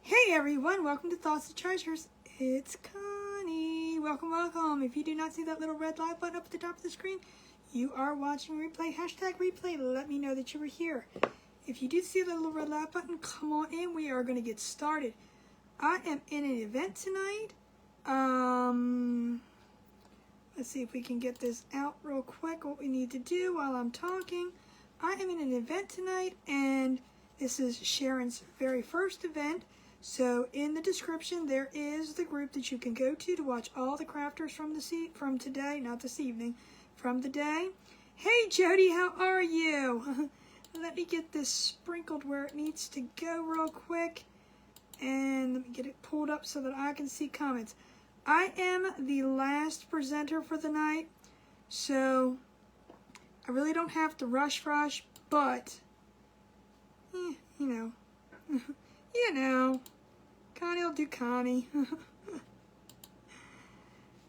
Hey everyone, welcome to Thoughts and Treasures. It's Connie. Welcome, welcome. If you do not see that little red live button up at the top of the screen, you are watching replay. Hashtag replay. Let me know that you were here. If you do see the little red live button, come on in. We are going to get started. I am in an event tonight. Let's see if we can get this out real quick, what we need to do while I'm talking. I am in an event tonight, and this is Sharon's very first event. So in the description, there is the group that you can go to watch all the crafters from today, not this evening, from the day. Hey Jody, how are you? Let me get this sprinkled where it needs to go real quick. And let me get it pulled up so that I can see comments. I am the last presenter for the night, so I really don't have to rush, but, you know, Connie will do Connie.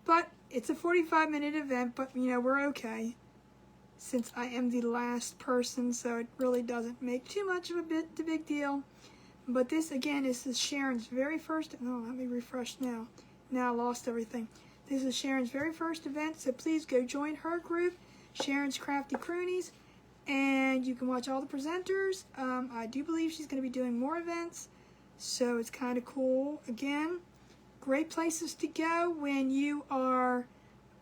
But it's a 45-minute event, but, we're okay since I am the last person, so it really doesn't make too much of a big deal. But this, again, is Sharon's very first, let me refresh now. Now I lost everything. This is Sharon's very first event, so please go join her group, Sharon's Crafty Croonies, and you can watch all the presenters. I do believe she's going to be doing more events, so it's kind of cool. Again, great places to go when you are,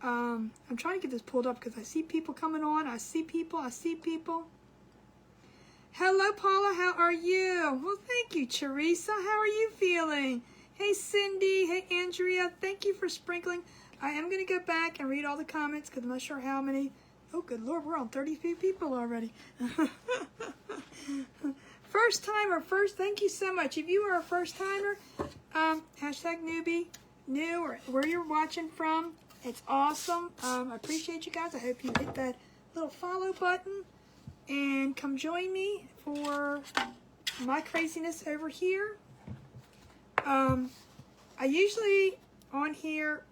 I'm trying to get this pulled up because I see people coming on. I see people. Hello, Paula. How are you? Well, thank you, Teresa. How are you feeling? Hey, Cindy. Hey, Andrea. Thank you for sprinkling. I am going to go back and read all the comments because I'm not sure how many. Oh, good Lord. We're on 33 people already. First timer. Thank you so much. If you are a first timer, hashtag newbie, new, or where you're watching from, it's awesome. I appreciate you guys. I hope you hit that little follow button and come join me for my craziness over here. I usually on here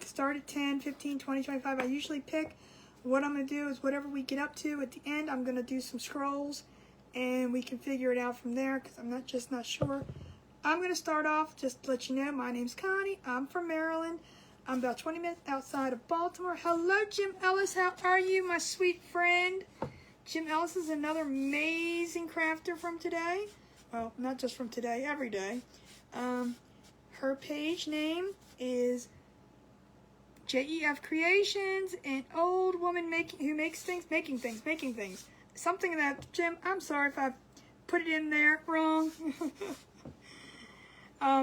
start at 10, 15, 20, 25. I usually pick what I'm going to do is whatever we get up to. At the end, I'm going to do some scrolls and we can figure it out from there because I'm not sure. I'm going to start off, just to let you know, my name's Connie. I'm from Maryland. I'm about 20 minutes outside of Baltimore. Hello, Jim Ellis. How are you, my sweet friend? Jim Ellis is another amazing crafter from today. Well, not just from today, every day. Her page name is JEF Creations, an old woman making things. Something that, Jim, I'm sorry if I put it in there wrong.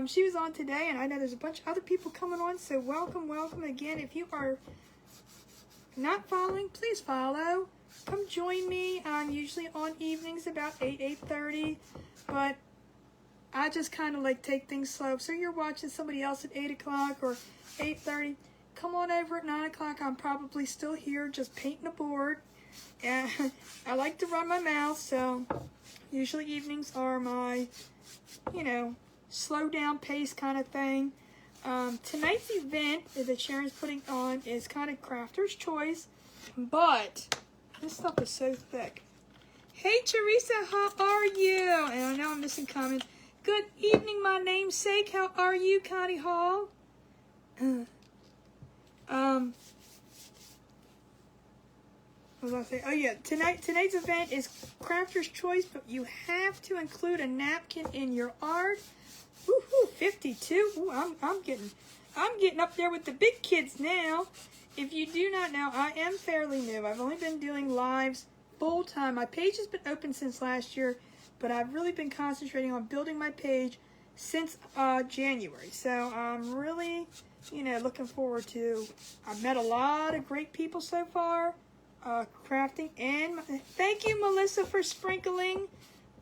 She was on today, and I know there's a bunch of other people coming on, so welcome again. If you are not following, please follow. Come join me. I'm usually on evenings about 8:30, but I just kind of like take things slow. So you're watching somebody else at 8 o'clock or 8:30. Come on over at 9 o'clock. I'm probably still here just painting a board. And I like to run my mouth, so usually evenings are my, slow down pace kind of thing. Tonight's event that Sharon's putting on is kind of crafter's choice, but this stuff is so thick. Hey, Teresa, how are you? And I know I'm missing comments. Good evening, my namesake. How are you, Connie Hall? What was I saying? Oh, yeah. Tonight's event is crafter's choice, but you have to include a napkin in your art. Woohoo, 52. Ooh, I'm getting up there with the big kids now. If you do not know, I am fairly new. I've only been doing lives full time. My page has been open since last year, but I've really been concentrating on building my page since January. So I'm really, looking forward to. I've met a lot of great people so far, crafting, and thank you, Melissa, for sprinkling,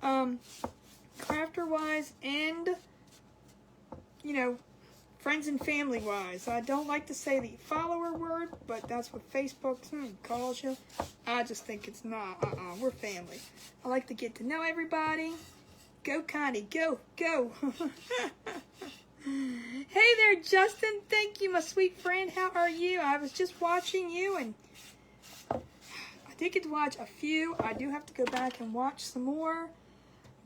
crafter-wise and, friends and family wise. I don't like to say the follower word, but that's what Facebook calls you. I just think it's not. We're family. I like to get to know everybody. Go, Connie. Go. Hey there, Justin. Thank you, my sweet friend. How are you? I was just watching you, and I did get to watch a few. I do have to go back and watch some more.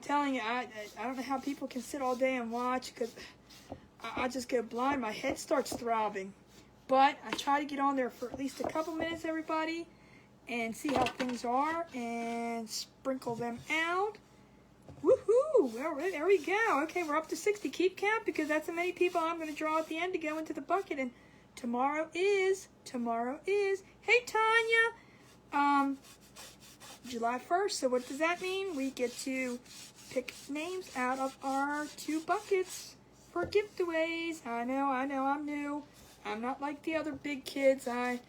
telling you, I don't know how people can sit all day and watch, because I just go blind. My head starts throbbing. But I try to get on there for at least a couple minutes, everybody, and see how things are, and sprinkle them out. Woohoo! Well, there we go. Okay, we're up to 60. Keep count, because that's how many people I'm going to draw at the end to go into the bucket. And tomorrow is, hey, Tanya, July 1st. So what does that mean? We get to pick names out of our 2 buckets for giveaways. I know, I'm new. I'm not like the other big kids. I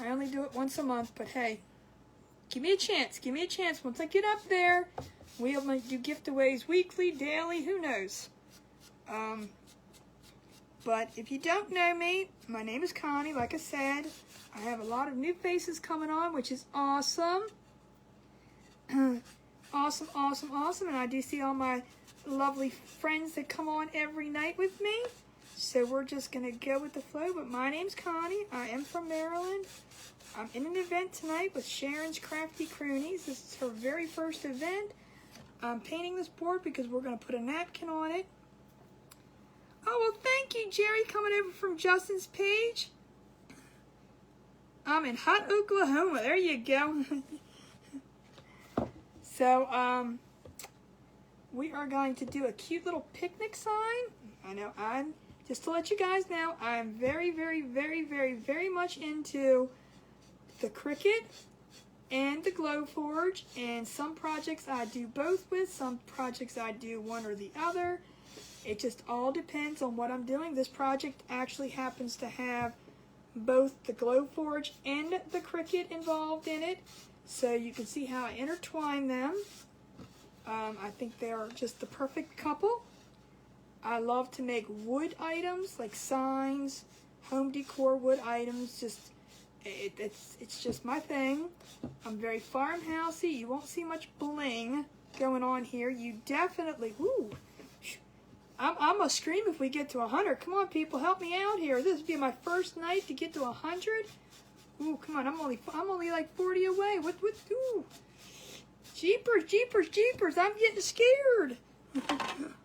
only do it once a month, but hey, give me a chance. Give me a chance. Once I get up there, we'll do giveaways weekly, daily, who knows. But if you don't know me, my name is Connie. Like I said, I have a lot of new faces coming on, which is awesome. Awesome, awesome, awesome. And I do see all my lovely friends that come on every night with me. So we're just going to go with the flow. But my name's Connie. I am from Maryland. I'm in an event tonight with Sharon's Crafty Croonies. This is her very first event. I'm painting this board because we're going to put a napkin on it. Oh, well, thank you, Jerry, coming over from Justin's page. I'm in hot Oklahoma. There you go. So, we are going to do a cute little picnic sign. I know just to let you guys know, I'm very, very, very, very, very much into the Cricut and the Glowforge, and some projects I do both with, some projects I do one or the other. It just all depends on what I'm doing. This project actually happens to have both the Glowforge and the Cricut involved in it, so you can see how I intertwine them. I think they are just the perfect couple. I love to make wood items like signs, home decor wood items. It's just my thing. I'm very farmhousey. You won't see much bling going on here. You definitely, woo. I'm gonna scream if we get to 100. Come on, people, help me out here. This will be my first night to get to 100. Ooh, come on, I'm only like 40 away. What? Ooh, jeepers, jeepers, jeepers! I'm getting scared.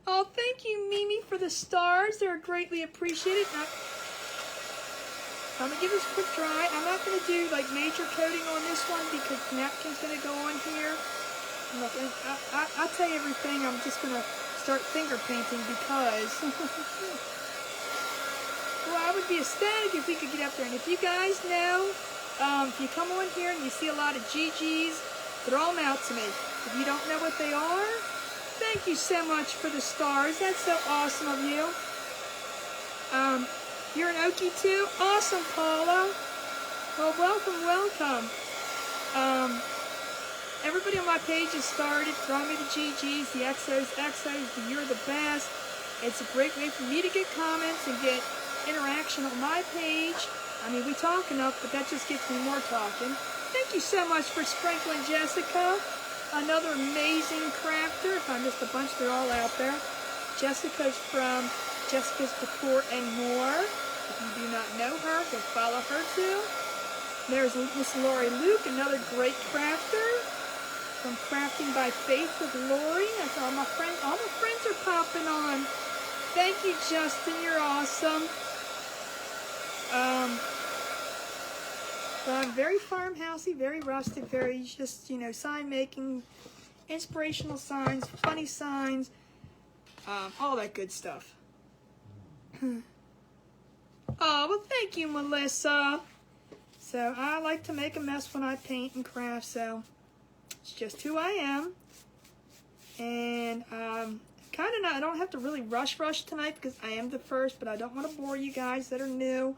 Oh, thank you, Mimi, for the stars. They're greatly appreciated. I'm gonna give this a quick dry. I'm not gonna do like major coating on this one because the napkin's gonna go on here. I'll tell you everything. I'm just gonna start finger painting because well, I would be ecstatic if we could get up there. And if you guys know, if you come on here and you see a lot of GGs, throw them out to me. If you don't know what they are, thank you so much for the stars. That's so awesome of you. You're an Okie too? Awesome, Paula. Well, welcome, welcome. Everybody on my page has started. Throw me the GGs, the XOs, the you're the best. It's a great way for me to get comments and get interaction on my page. I mean, we talk enough, but that just gets me more talking. Thank you so much for sprinkling, Jessica. Another amazing crafter. If I missed a bunch, they're all out there. Jessica's from Jessica's Decor and More. If you do not know her, go follow her too. There's Miss Lori Luke, another great crafter from Crafting by Faith with Lori. That's all my friends are popping on. Thank you, Justin. You're awesome. But I'm very farmhousey, very rustic, very just, you know, sign making, inspirational signs, funny signs, all that good stuff. Oh, well, thank you, Melissa. So I like to make a mess when I paint and craft, so it's just who I am. And I don't have to really rush tonight because I am the first, but I don't want to bore you guys that are new.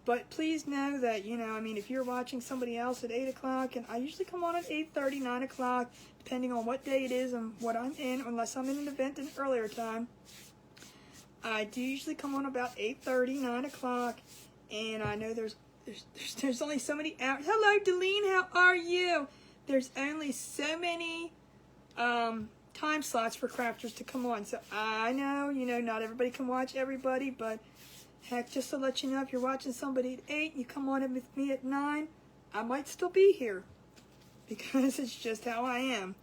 But please know that, you know, I mean, if you're watching somebody else at 8 o'clock, and I usually come on at 8:30, 9 o'clock, depending on what day it is and what I'm in, unless I'm in an event in an earlier time. I do usually come on about 8:30, 9 o'clock, and I know there's only so many hours. Hello, Deline, how are you? There's only so many time slots for crafters to come on. So I know, you know, not everybody can watch everybody, but heck, just to let you know, if you're watching somebody at 8 and you come on with me at 9, I might still be here because it's just how I am.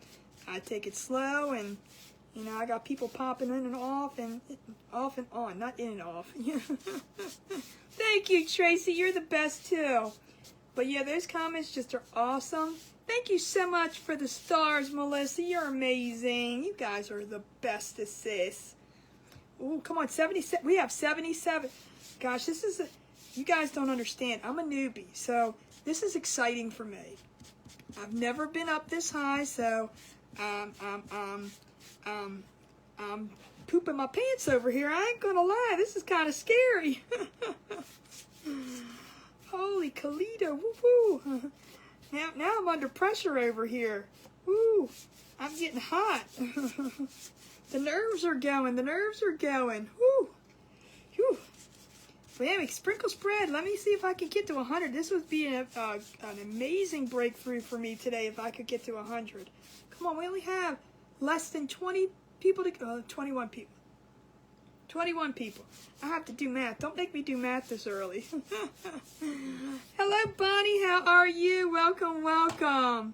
I take it slow, and you know, I got people popping in and off and on, not in and off. Thank you, Tracy. You're the best too. But yeah, those comments just are awesome. Thank you so much for the stars, Melissa. You're amazing. You guys are the bestest, sis. Ooh, come on, 77. We have 77. Gosh, this is you guys don't understand. I'm a newbie, so this is exciting for me. I've never been up this high, so I'm pooping my pants over here. I ain't gonna lie, this is kind of scary. Holy Kalito, woo-woo. Now I'm under pressure over here. Woo, I'm getting hot. The nerves are going, Woo, whew. But anyway, sprinkle spread. Let me see if I can get to 100. This would be an amazing breakthrough for me today if I could get to 100. Come on, we only have less than 20 people to 21 people. 21 people. I have to do math. Don't make me do math this early. Hello, Bonnie. How are you? Welcome, welcome.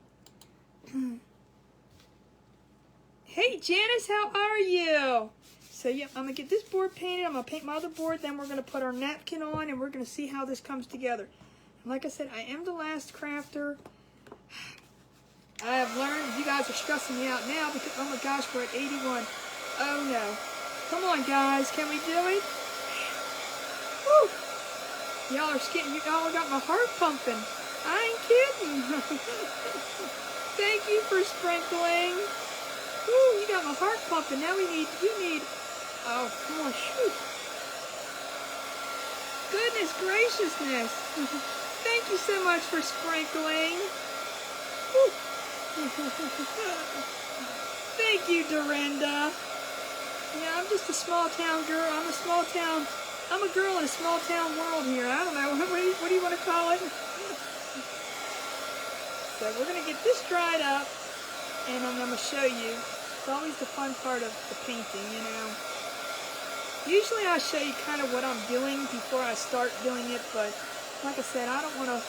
Hey, Janice. How are you? So, yeah, I'm going to get this board painted. I'm going to paint my other board. Then we're going to put our napkin on, and we're going to see how this comes together. And like I said, I am the last crafter. I have learned. You guys are stressing me out now because, oh, my gosh, we're at 81. Oh, no. Come on, guys. Can we do it? Woo! Y'all are getting, y'all got my heart pumping. I ain't kidding. Thank you for sprinkling. Woo, you got my heart pumping. Now you need, oh, come on, shoot. Goodness graciousness. Thank you so much for sprinkling. Woo. Thank you, Dorinda. Yeah, I'm just a small town girl. I'm a girl in a small town world here. I don't know. What do you want to call it? So we're going to get this dried up, and I'm going to show you. It's always the fun part of the painting, you know. Usually I show you kind of what I'm doing before I start doing it, but like I said, I don't want to,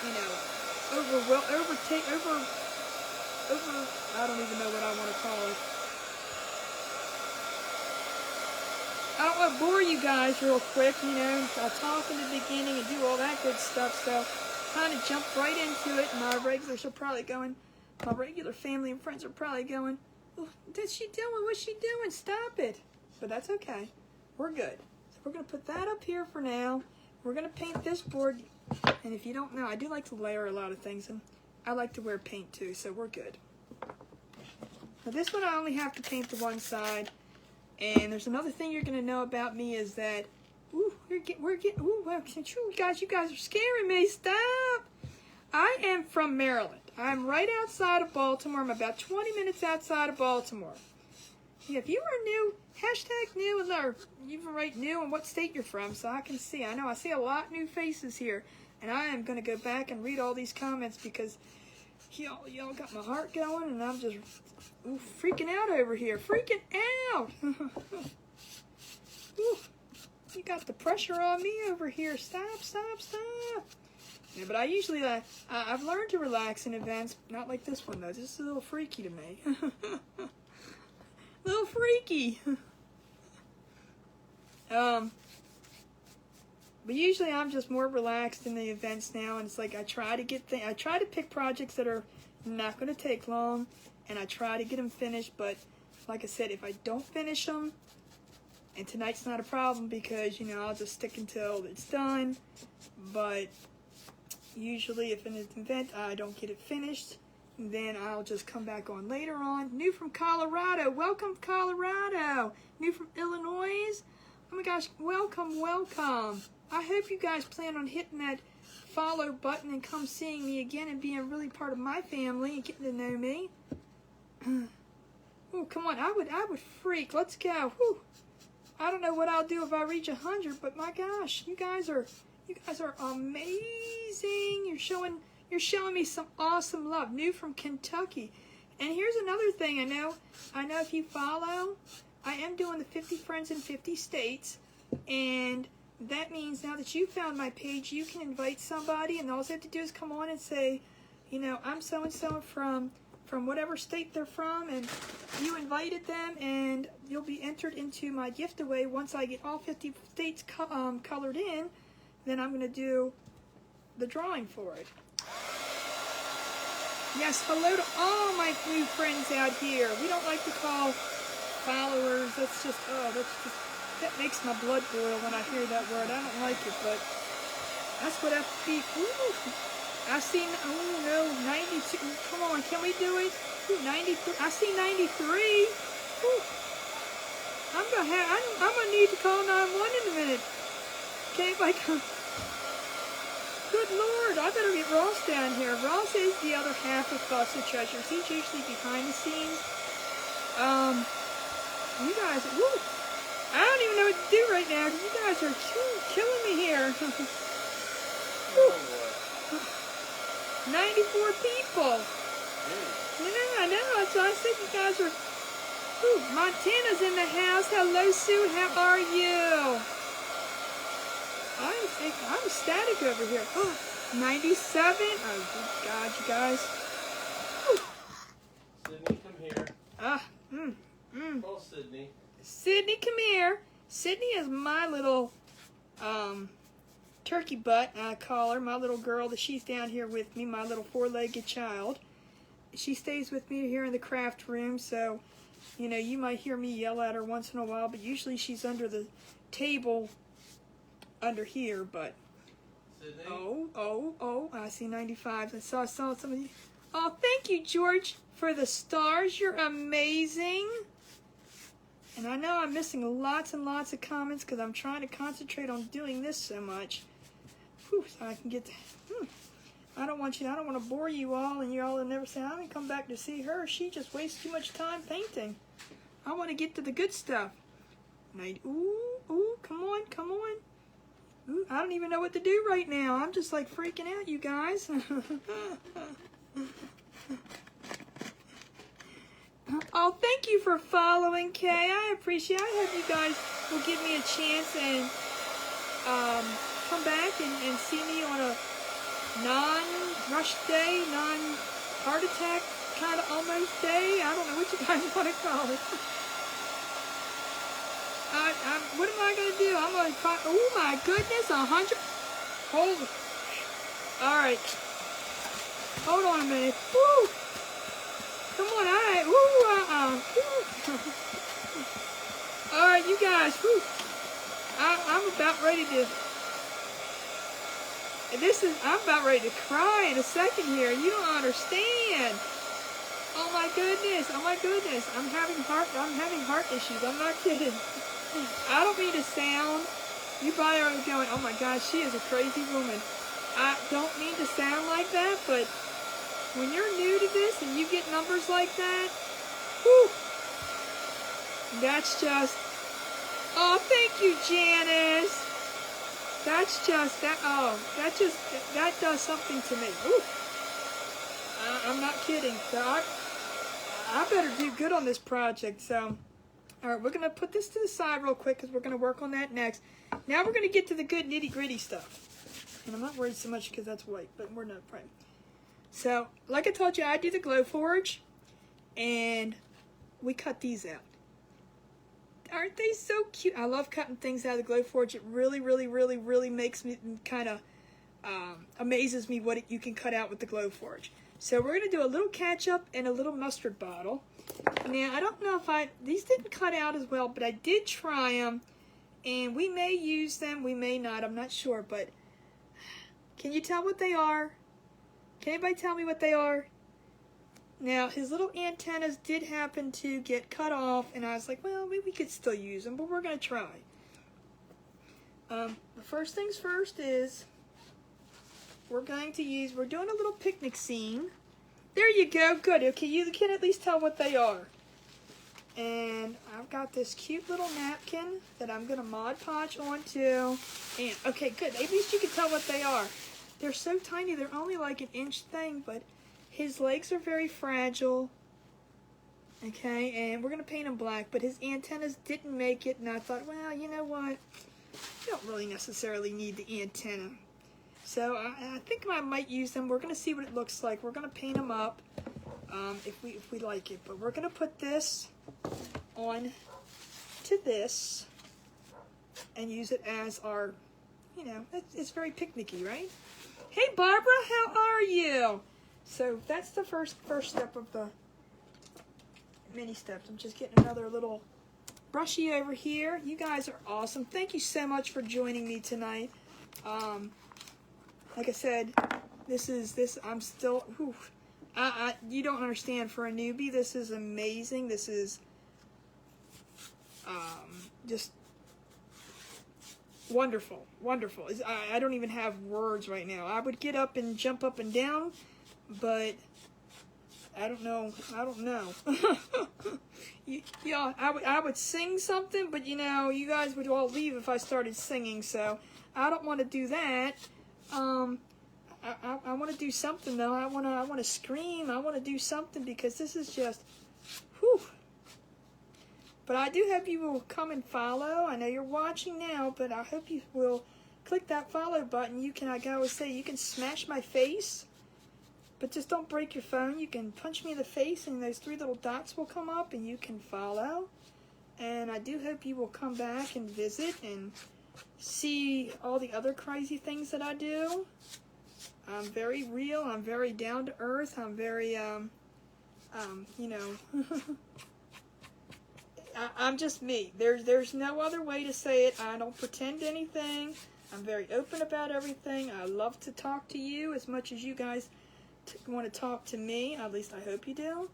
you know, I don't even know what I want to call it. I don't want to bore you guys real quick, you know. I'll talk in the beginning and do all that good stuff, so kind of jump right into it. My regular family and friends are probably going, what's she doing? What's she doing? Stop it. But that's okay. We're good. So we're going to put that up here for now. We're going to paint this board. And if you don't know, I do like to layer a lot of things, and I like to wear paint too, so we're good. Now this one I only have to paint the one side. And there's another thing you're going to know about me is that, guys, you guys are scaring me. Stop. I am from Maryland. I'm right outside of Baltimore. I'm about 20 minutes outside of Baltimore. Yeah, if you are new, hashtag new, or you can write new and what state you're from so I can see. I know I see a lot of new faces here. And I am going to go back and read all these comments because y'all got my heart going, and I'm just freaking out over here. Freaking out! You got the pressure on me over here. Stop, stop, stop. Yeah, but I usually, I've learned to relax in events. Not like this one, though. This is a little freaky to me. A little freaky. But usually I'm just more relaxed in the events now, and it's like I try to pick projects that are not going to take long, and I try to get them finished. But like I said, if I don't finish them, and tonight's not a problem because, you know, I'll just stick until it's done. But usually if in an event I don't get it finished, then I'll just come back on later on. New from Colorado. Welcome, Colorado. New from Illinois. Oh my gosh, welcome, welcome. I hope you guys plan on hitting that follow button and come seeing me again and being really part of my family and getting to know me. Oh, come on, I would freak. Let's go. Whew. I don't know what I'll do if I reach 100, but my gosh, you guys are amazing. You're showing me some awesome love. New from Kentucky. And here's another thing I know if you follow, I am doing the 50 Friends in 50 States, and that means now that you found my page, you can invite somebody, and all you have to do is come on and say, you know, I'm so-and-so from from whatever state they're from, and you invited them, and you'll be entered into my giveaway. Once I get all 50 states colored in, then I'm going to do the drawing for it. Yes, hello to all my new friends out here. We don't like to call followers. That's just, that makes my blood boil when I hear that word. I don't like it, but that's what FB. Ooh, I've seen, oh no, 92. Come on, can we do it? Ooh, 93. I see 93. Ooh. I'm gonna need to call 911 in a minute. Can't like. Good Lord, I better get Ross down here. Ross is the other half of Thoughts of Treasures. He's usually behind the scenes. You guys, woo, I don't even know what to do right now because you guys are killing me here. 94 people. Yeah, I know. So I said you guys are. Ooh, Montana's in the house. Hello, Sue. How are you? I'm ecstatic over here. 97. Oh, good God, you guys. Whew. Sydney, come here. Call Sydney. Sydney, come here. Sydney is my little turkey butt, I call her. My little girl that she's down here with me, my little four-legged child. She stays with me here in the craft room, so, you know, you might hear me yell at her once in a while, but usually she's under the table under here, but Sydney? oh, I see 95. I saw some of you. Oh, thank you, George, for the stars. You're amazing. And I know I'm missing lots and lots of comments because I'm trying to concentrate on doing this so much. Whew, so I can get I don't want to bore you all, and you all will never say, I'm going to come back to see her. She just wastes too much time painting. I want to get to the good stuff. Ooh, come on. Ooh, I don't even know what to do right now. I'm just like freaking out, you guys. Oh, thank you for following, Kay. I appreciate it. I hope you guys will give me a chance and come back and see me on a non-rush day, non-heart attack kind of almost day. I don't know what you guys want to call it. What am I going to do? I'm going to try. Oh my goodness, 100. Hold. All right. Hold on a minute. Woo. Come on, all right. Woo. All right, you guys. Woo. I'm about ready to. I'm about ready to cry in a second here. You don't understand. Oh my goodness. I'm having heart issues. I'm not kidding. I don't mean to sound, you probably are going, oh my gosh, she is a crazy woman. I don't mean to sound like that, but when you're new to this and you get numbers like that, whew, that's just, oh, thank you, Janice. That does something to me. Ooh. I'm not kidding. So I better do good on this project, so. All right, we're going to put this to the side real quick because we're going to work on that next. Now we're going to get to the good nitty-gritty stuff. And I'm not worried so much because that's white, but we're not right. So, like I told you, I do the Glowforge, and we cut these out. Aren't they so cute? I love cutting things out of the Glowforge. It really, really, really, really makes me kind of amazes me what you can cut out with the Glowforge. So we're going to do a little ketchup and a little mustard bottle. Now, I don't know if these didn't cut out as well, but I did try them, and we may use them, we may not, I'm not sure, but can you tell what they are? Can anybody tell me what they are? Now, his little antennas did happen to get cut off, and I was like, well, maybe we could still use them, but we're going to try. The first things first is we're doing a little picnic scene. There you go. Good. Okay, you can at least tell what they are. And I've got this cute little napkin that I'm going to Mod Podge onto. And, okay, good. At least you can tell what they are. They're so tiny. They're only like an inch thing, but his legs are very fragile. Okay, and we're going to paint him black, but his antennas didn't make it, and I thought, well, you know what? You don't really necessarily need the antenna. So I think I might use them. We're going to see what it looks like. We're going to paint them up. if we like it. But we're gonna put this on to this and use it as our, you know, it's very picnicky, right? Hey Barbara, how are you? So that's the first step of the mini steps. I'm just getting another little brushy over here. You guys are awesome. Thank you so much for joining me tonight. Like I said, I'm still, whew, you don't understand, for a newbie, this is amazing. This is just wonderful, wonderful. I don't even have words right now. I would get up and jump up and down, but I don't know. Yeah, I would sing something, but you know, you guys would all leave if I started singing, so I don't want to do that. I want to do something though. I want to scream. I want to do something because this is just, whew. But I do hope you will come and follow. I know you're watching now, but I hope you will click that follow button. You can, like I always say, you can smash my face, but just don't break your phone. You can punch me in the face and those 3 little dots will come up and you can follow. And I do hope you will come back and visit and see all the other crazy things that I do. I'm very real. I'm very down to earth. I'm very, you know, I'm just me. There's no other way to say it. I don't pretend anything. I'm very open about everything. I love to talk to you as much as you guys want to talk to me. At least I hope you do.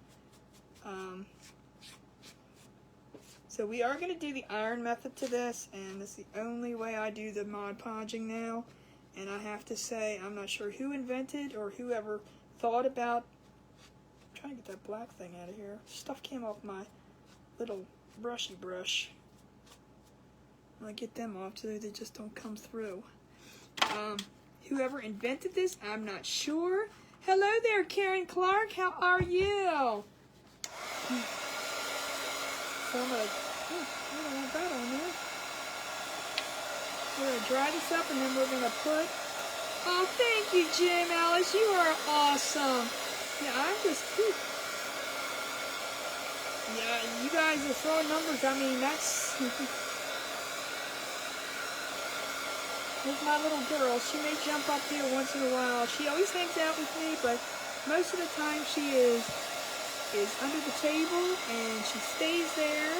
So we are going to do the iron method to this, and it's the only way I do the Mod Podging now. And I have to say, I'm not sure who invented or whoever thought about, I'm trying to get that black thing out of here. Stuff came off my little brushy brush. I get them off so they just don't come through. Whoever invented this, I'm not sure. Hello there, Karen Clark. How are you? So I'm gonna, I don't want that on there. We're going to dry this up and then we're going to put, oh, thank you, Jim Alice. You are awesome. Yeah, I'm just, whew. Yeah, you guys are throwing numbers. I mean, that's, there's my little girl. She may jump up here once in a while. She always hangs out with me, but most of the time she is under the table and she stays there.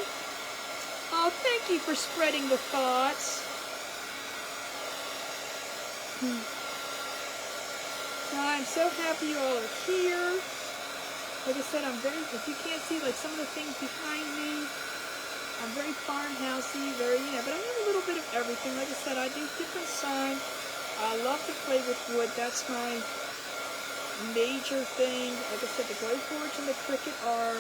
Oh, thank you for spreading the thoughts. I'm so happy you all are here. Like I said, I'm very, if you can't see like some of the things behind me, I'm very farmhousey, very, you know, but I have a little bit of everything. Like I said, I do different sign. I love to play with wood. That's my major thing. Like I said, the Glowforge and the Cricut are,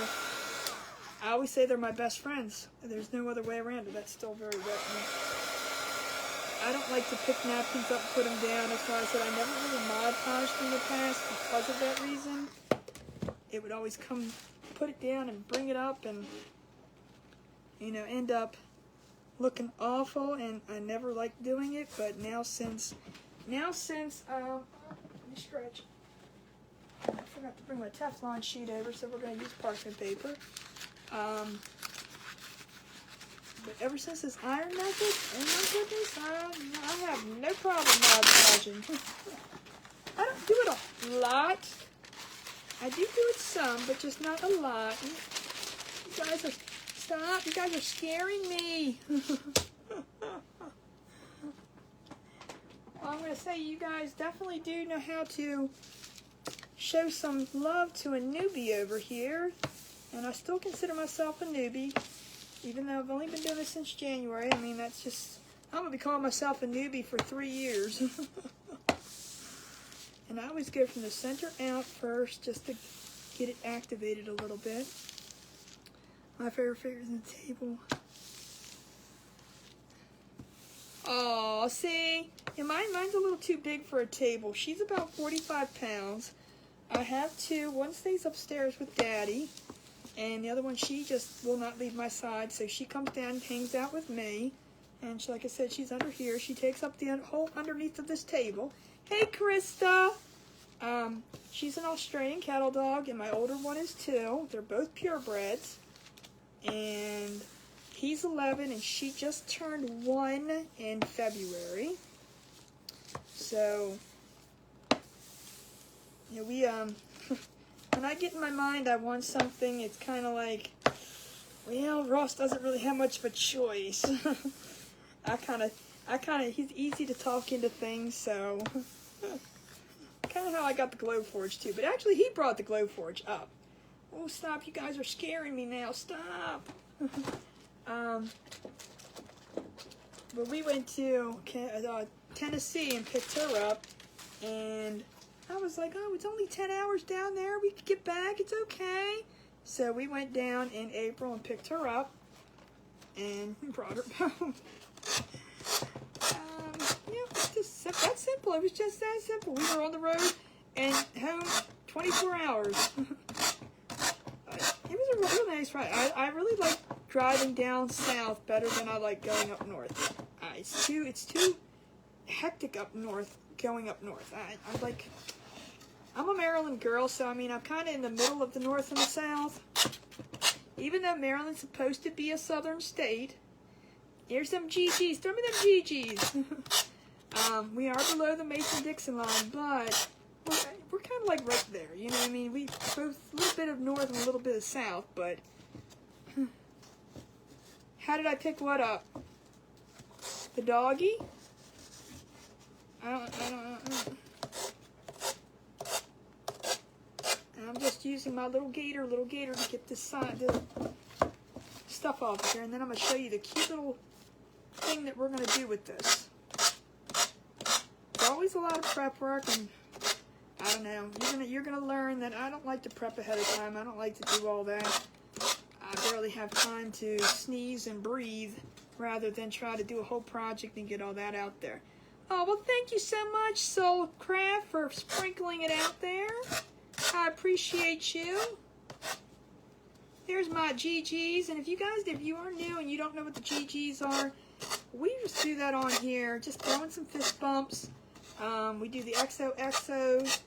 I always say they're my best friends. There's no other way around it. That's still very wet. I don't like to pick napkins up and put them down. That's why I said I never really Mod Podged in the past because of that reason. It would always come, put it down and bring it up and, you know, end up looking awful, and I never liked doing it. But now since, let me stretch. I forgot to bring my Teflon sheet over, so we're going to use parchment paper. But ever since this iron method, oh my goodness, I have no problem Mod Podging. I don't do it a lot. I do it some, but just not a lot. You guys are, stop, you guys are scaring me. Well, I'm going to say you guys definitely do know how to show some love to a newbie over here. And I still consider myself a newbie. Even though I've only been doing this since January. I mean, that's just, I'm going to be calling myself a newbie for 3 years. And I always go from the center out first just to get it activated a little bit. My favorite figure is on the table. Oh, see? Yeah, mine's a little too big for a table. She's about 45 pounds. I have 2. One stays upstairs with Daddy. And the other one, she just will not leave my side, so she comes down and hangs out with me. And she, like I said, she's under here. She takes up the whole underneath of this table. Hey, Krista! She's an Australian cattle dog, and my older one is 2. They're both purebreds, and he's 11, and she just turned 1 in February. So, yeah, we, when I get in my mind I want something, it's kind of like, well, Ross doesn't really have much of a choice. He's easy to talk into things, so kind of how I got the Glowforge too. But actually, he brought the Glowforge up. Oh, stop! You guys are scaring me now. Stop. But we went to Tennessee and picked her up, and I was like, oh, it's only 10 hours down there. We could get back. It's okay. So we went down in April and picked her up and brought her home. It's just that simple. It was just that simple. We were on the road and home 24 hours. It was a real nice ride. I really like driving down south better than I like going up north. It's too hectic up north, going up north. I'm a Maryland girl, so I mean, I'm kind of in the middle of the north and the south. Even though Maryland's supposed to be a southern state. Here's some GGs. Throw me them GGs. We are below the Mason-Dixon line, but we're kind of like right there. You know what I mean? We both a little bit of north and a little bit of south, but how did I pick what up? The doggy? I don't know. And I'm just using my little gator to get this the stuff off here, and then I'm gonna show you the cute little thing that we're gonna do with this. It's always a lot of prep work, and I don't know. You're gonna learn that I don't like to prep ahead of time. I don't like to do all that. I barely have time to sneeze and breathe, rather than try to do a whole project and get all that out there. Oh, well, thank you so much, Soulcraft, for sprinkling it out there. I appreciate you. Here's my GGs, and if you are new and you don't know what the GGs are, we just do that on here, just throwing some fist bumps. We do the XOXOs.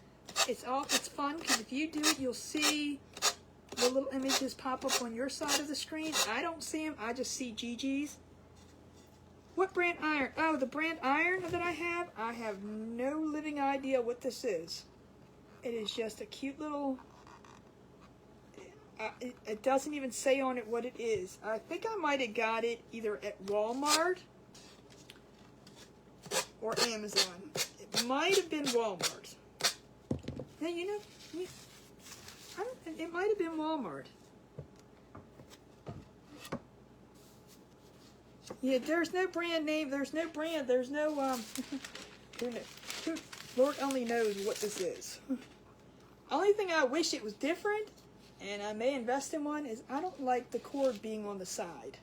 It's fun, because if you do it, you'll see the little images pop up on your side of the screen. I don't see them, I just see GGs. What brand iron? Oh, the brand iron that I have no living idea what this is. It is just a cute little, it doesn't even say on it what it is. I think I might have got it either at Walmart or Amazon. It might have been Walmart. Now, you know, it might have been Walmart. Yeah, there's no brand name, there's no brand, there's no, Lord only knows what this is. Only thing I wish it was different, and I may invest in one, is I don't like the cord being on the side.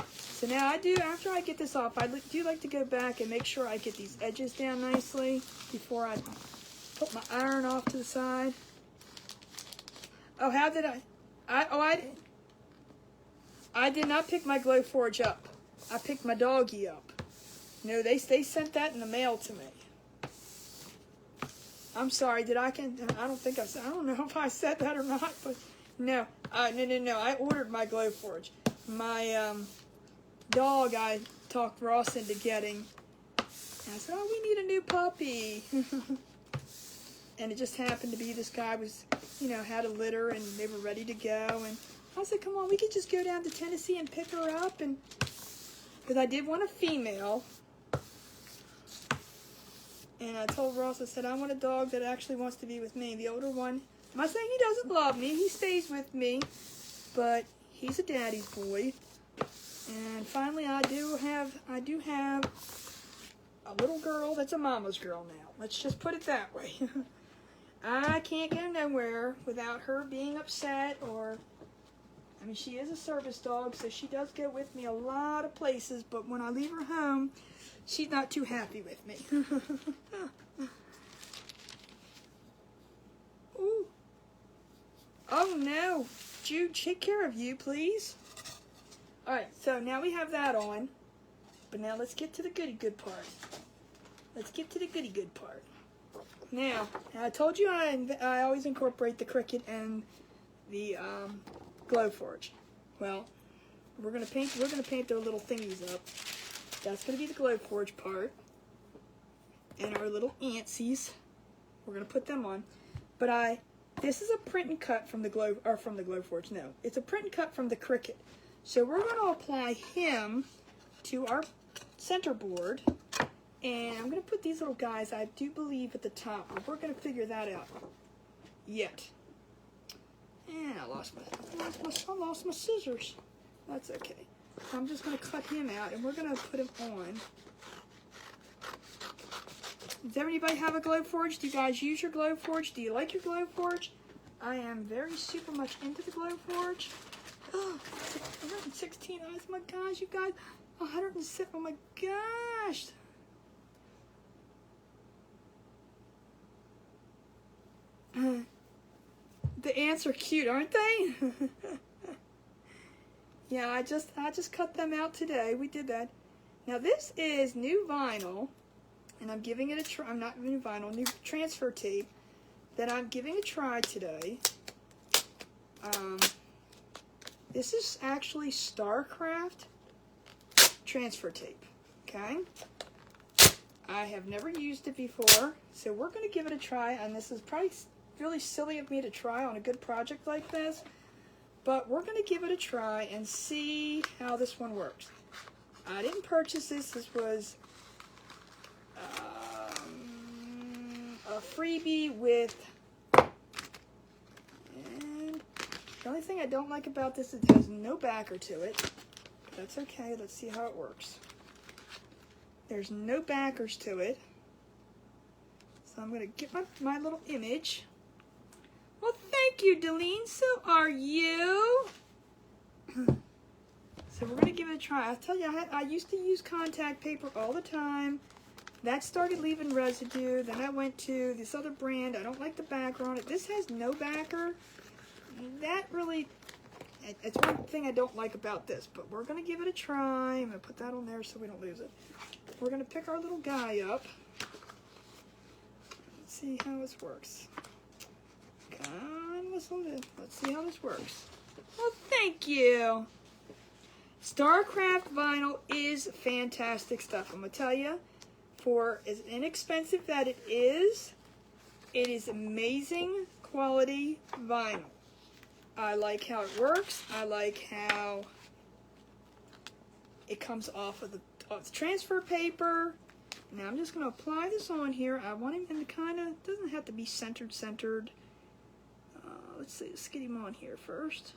So now I do, after I get this off, I do like to go back and make sure I get these edges down nicely before I put my iron off to the side. Oh, how did I did not pick my Glowforge up. I picked my doggy up. No, they sent that in the mail to me. I'm sorry, I don't know if I said that or not, but no. No. I ordered my Glowforge. My dog I talked Ross into getting. And I said, oh, we need a new puppy. And it just happened to be this guy was, had a litter and they were ready to go. And I said, come on, we could just go down to Tennessee and pick her up. And because I did want a female. And I told Ross, I said, I want a dog that actually wants to be with me. The older one, I'm not saying he doesn't love me. He stays with me. But he's a daddy's boy. And finally, I do have a little girl that's a mama's girl now. Let's just put it that way. I can't go nowhere without her being upset or... I mean, she is a service dog, so she does go with me a lot of places, but when I leave her home, she's not too happy with me. Ooh. Oh, no. Jude, take care of you, please. All right, so now we have that on, but now let's get to the goody good part. Let's get to the goody good part. Now, I told you I always incorporate the Cricut and the Glowforge. Well, we're gonna paint their little thingies up. That's gonna be the Glowforge part, and our little antsies. We're gonna put them on. But this is a print and cut from the Glowforge. No, it's a print and cut from the Cricut. So we're gonna apply him to our center board, and I'm gonna put these little guys, I do believe, at the top. But we're gonna figure that out yet. And I lost my scissors. That's okay. I'm just gonna cut him out, and we're gonna put him on. Does everybody have a Glowforge? Do you guys use your Glowforge? Do you like your Glowforge? I am very super much into the Glowforge. Oh, 116 eyes. Oh my gosh, you guys. 107. Oh my gosh. The ants are cute, aren't they? Yeah, I just cut them out today. We did that. Now this is new vinyl, and I'm giving it a try. I'm not new vinyl, new transfer tape that I'm giving a try today. This is actually StarCraft transfer tape. Okay, I have never used it before, so we're going to give it a try. And this is probably really silly of me to try on a good project like this, but we're going to give it a try and see how this one works. I didn't purchase this. This was a freebie with, and the only thing I don't like about this is it has no backer to it. That's okay. Let's see how it works. There's no backers to it. So I'm going to get my little image. Well, thank you, Deline. So are you? So we're going to give it a try. I'll tell you, I used to use contact paper all the time. That started leaving residue. Then I went to this other brand. I don't like the backer on it. This has no backer. That really, it's one thing I don't like about this. But we're going to give it a try. I'm going to put that on there so we don't lose it. We're going to pick our little guy up. Let's see how this works. Let's see how this works. Well, thank you. StarCraft vinyl is fantastic stuff. I'm going to tell you, for as inexpensive that it is amazing quality vinyl. I like how it works. I like how it comes off of the transfer paper. Now I'm just going to apply this on here. I want him to kind of, doesn't have to be centered. Let's see, let's get him on here first.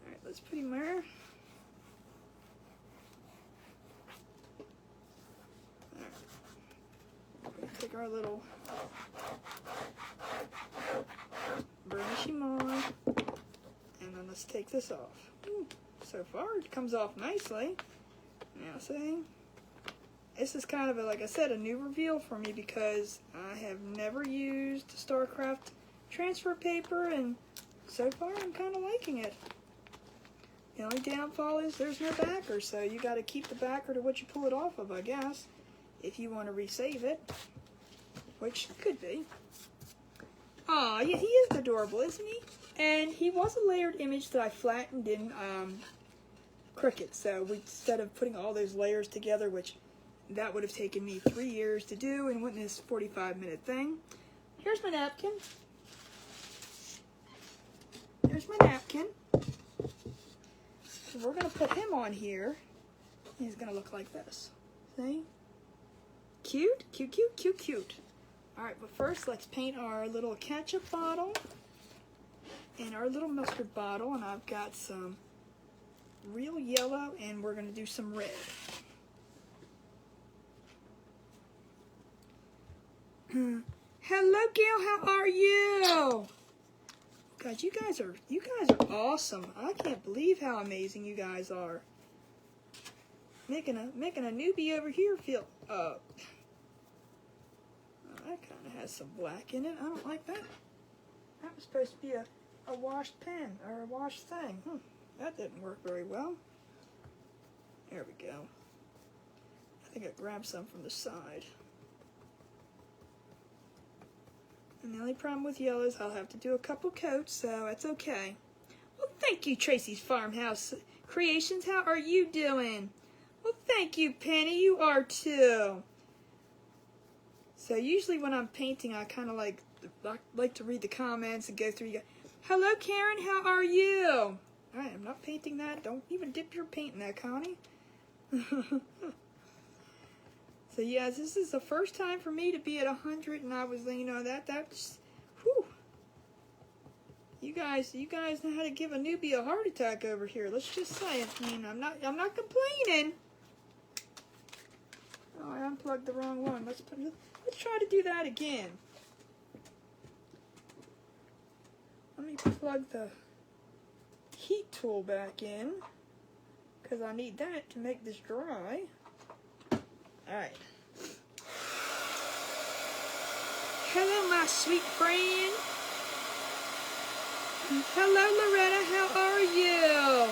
Alright, let's put him there. Alright. We're going to take our little burnish him on. And then let's take this off. Ooh, so far it comes off nicely. Now see? This is kind of, like I said, a new reveal for me because I have never used StarCraft transfer paper, and so far I'm kind of liking it. The only downfall is there's no backer, so you got to keep the backer to what you pull it off of, I guess, if you want to resave it, which could be. Aw, yeah, he is adorable, isn't he? And he was a layered image that I flattened in Cricut, so instead of putting all those layers together, which that would have taken me 3 years to do and went in this 45-minute thing. Here's my napkin. There's my napkin. So we're going to put him on here. He's going to look like this. See? Cute, cute, cute, cute, cute. Alright, but first let's paint our little ketchup bottle and our little mustard bottle. And I've got some real yellow, and we're going to do some red. Hello, Gail. How are you? God, you guys are awesome. I can't believe how amazing you guys are. Making a newbie over here feel up. Oh, that kind of has some black in it. I don't like that. That was supposed to be a washed pen or a washed thing. That didn't work very well. There we go. I think I grabbed some from the side. And the only problem with yellow is I'll have to do a couple coats, so that's okay. Well, thank you, Tracy's Farmhouse Creations. How are you doing? Well, thank you, Penny. You are too. So usually when I'm painting, I kind of like to read the comments and go through. You go, hello, Karen. How are you? I am not painting that. Don't even dip your paint in that, Connie. So yes, this is the first time for me to be at 100, and I was, you know, that's, whew. You guys know how to give a newbie a heart attack over here. Let's just say it. I mean, I'm not complaining. Oh, I unplugged the wrong one. Let's try to do that again. Let me plug the heat tool back in, because I need that to make this dry. Alright. Hello, my sweet friend. Hello, Loretta. How are you?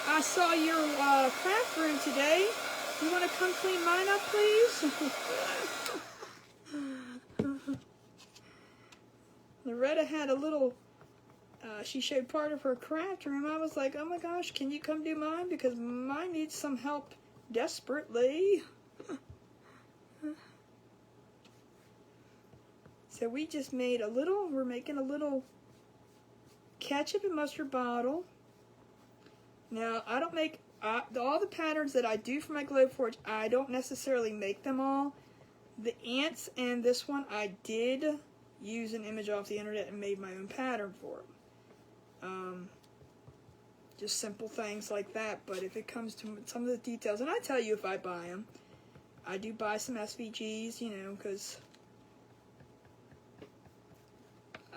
I saw your craft room today. You want to come clean mine up, please? Loretta had a little, she showed part of her craft room. I was like, oh my gosh, can you come do mine? Because mine needs some help desperately. So we just made we're making a little ketchup and mustard bottle. Now, I don't make, all the patterns that I do for my Glowforge, I don't necessarily make them all. The ants and this one, I did use an image off the internet and made my own pattern for them. Just simple things like that, but if it comes to some of the details, and I tell you if I buy them, I do buy some SVGs, you know, because,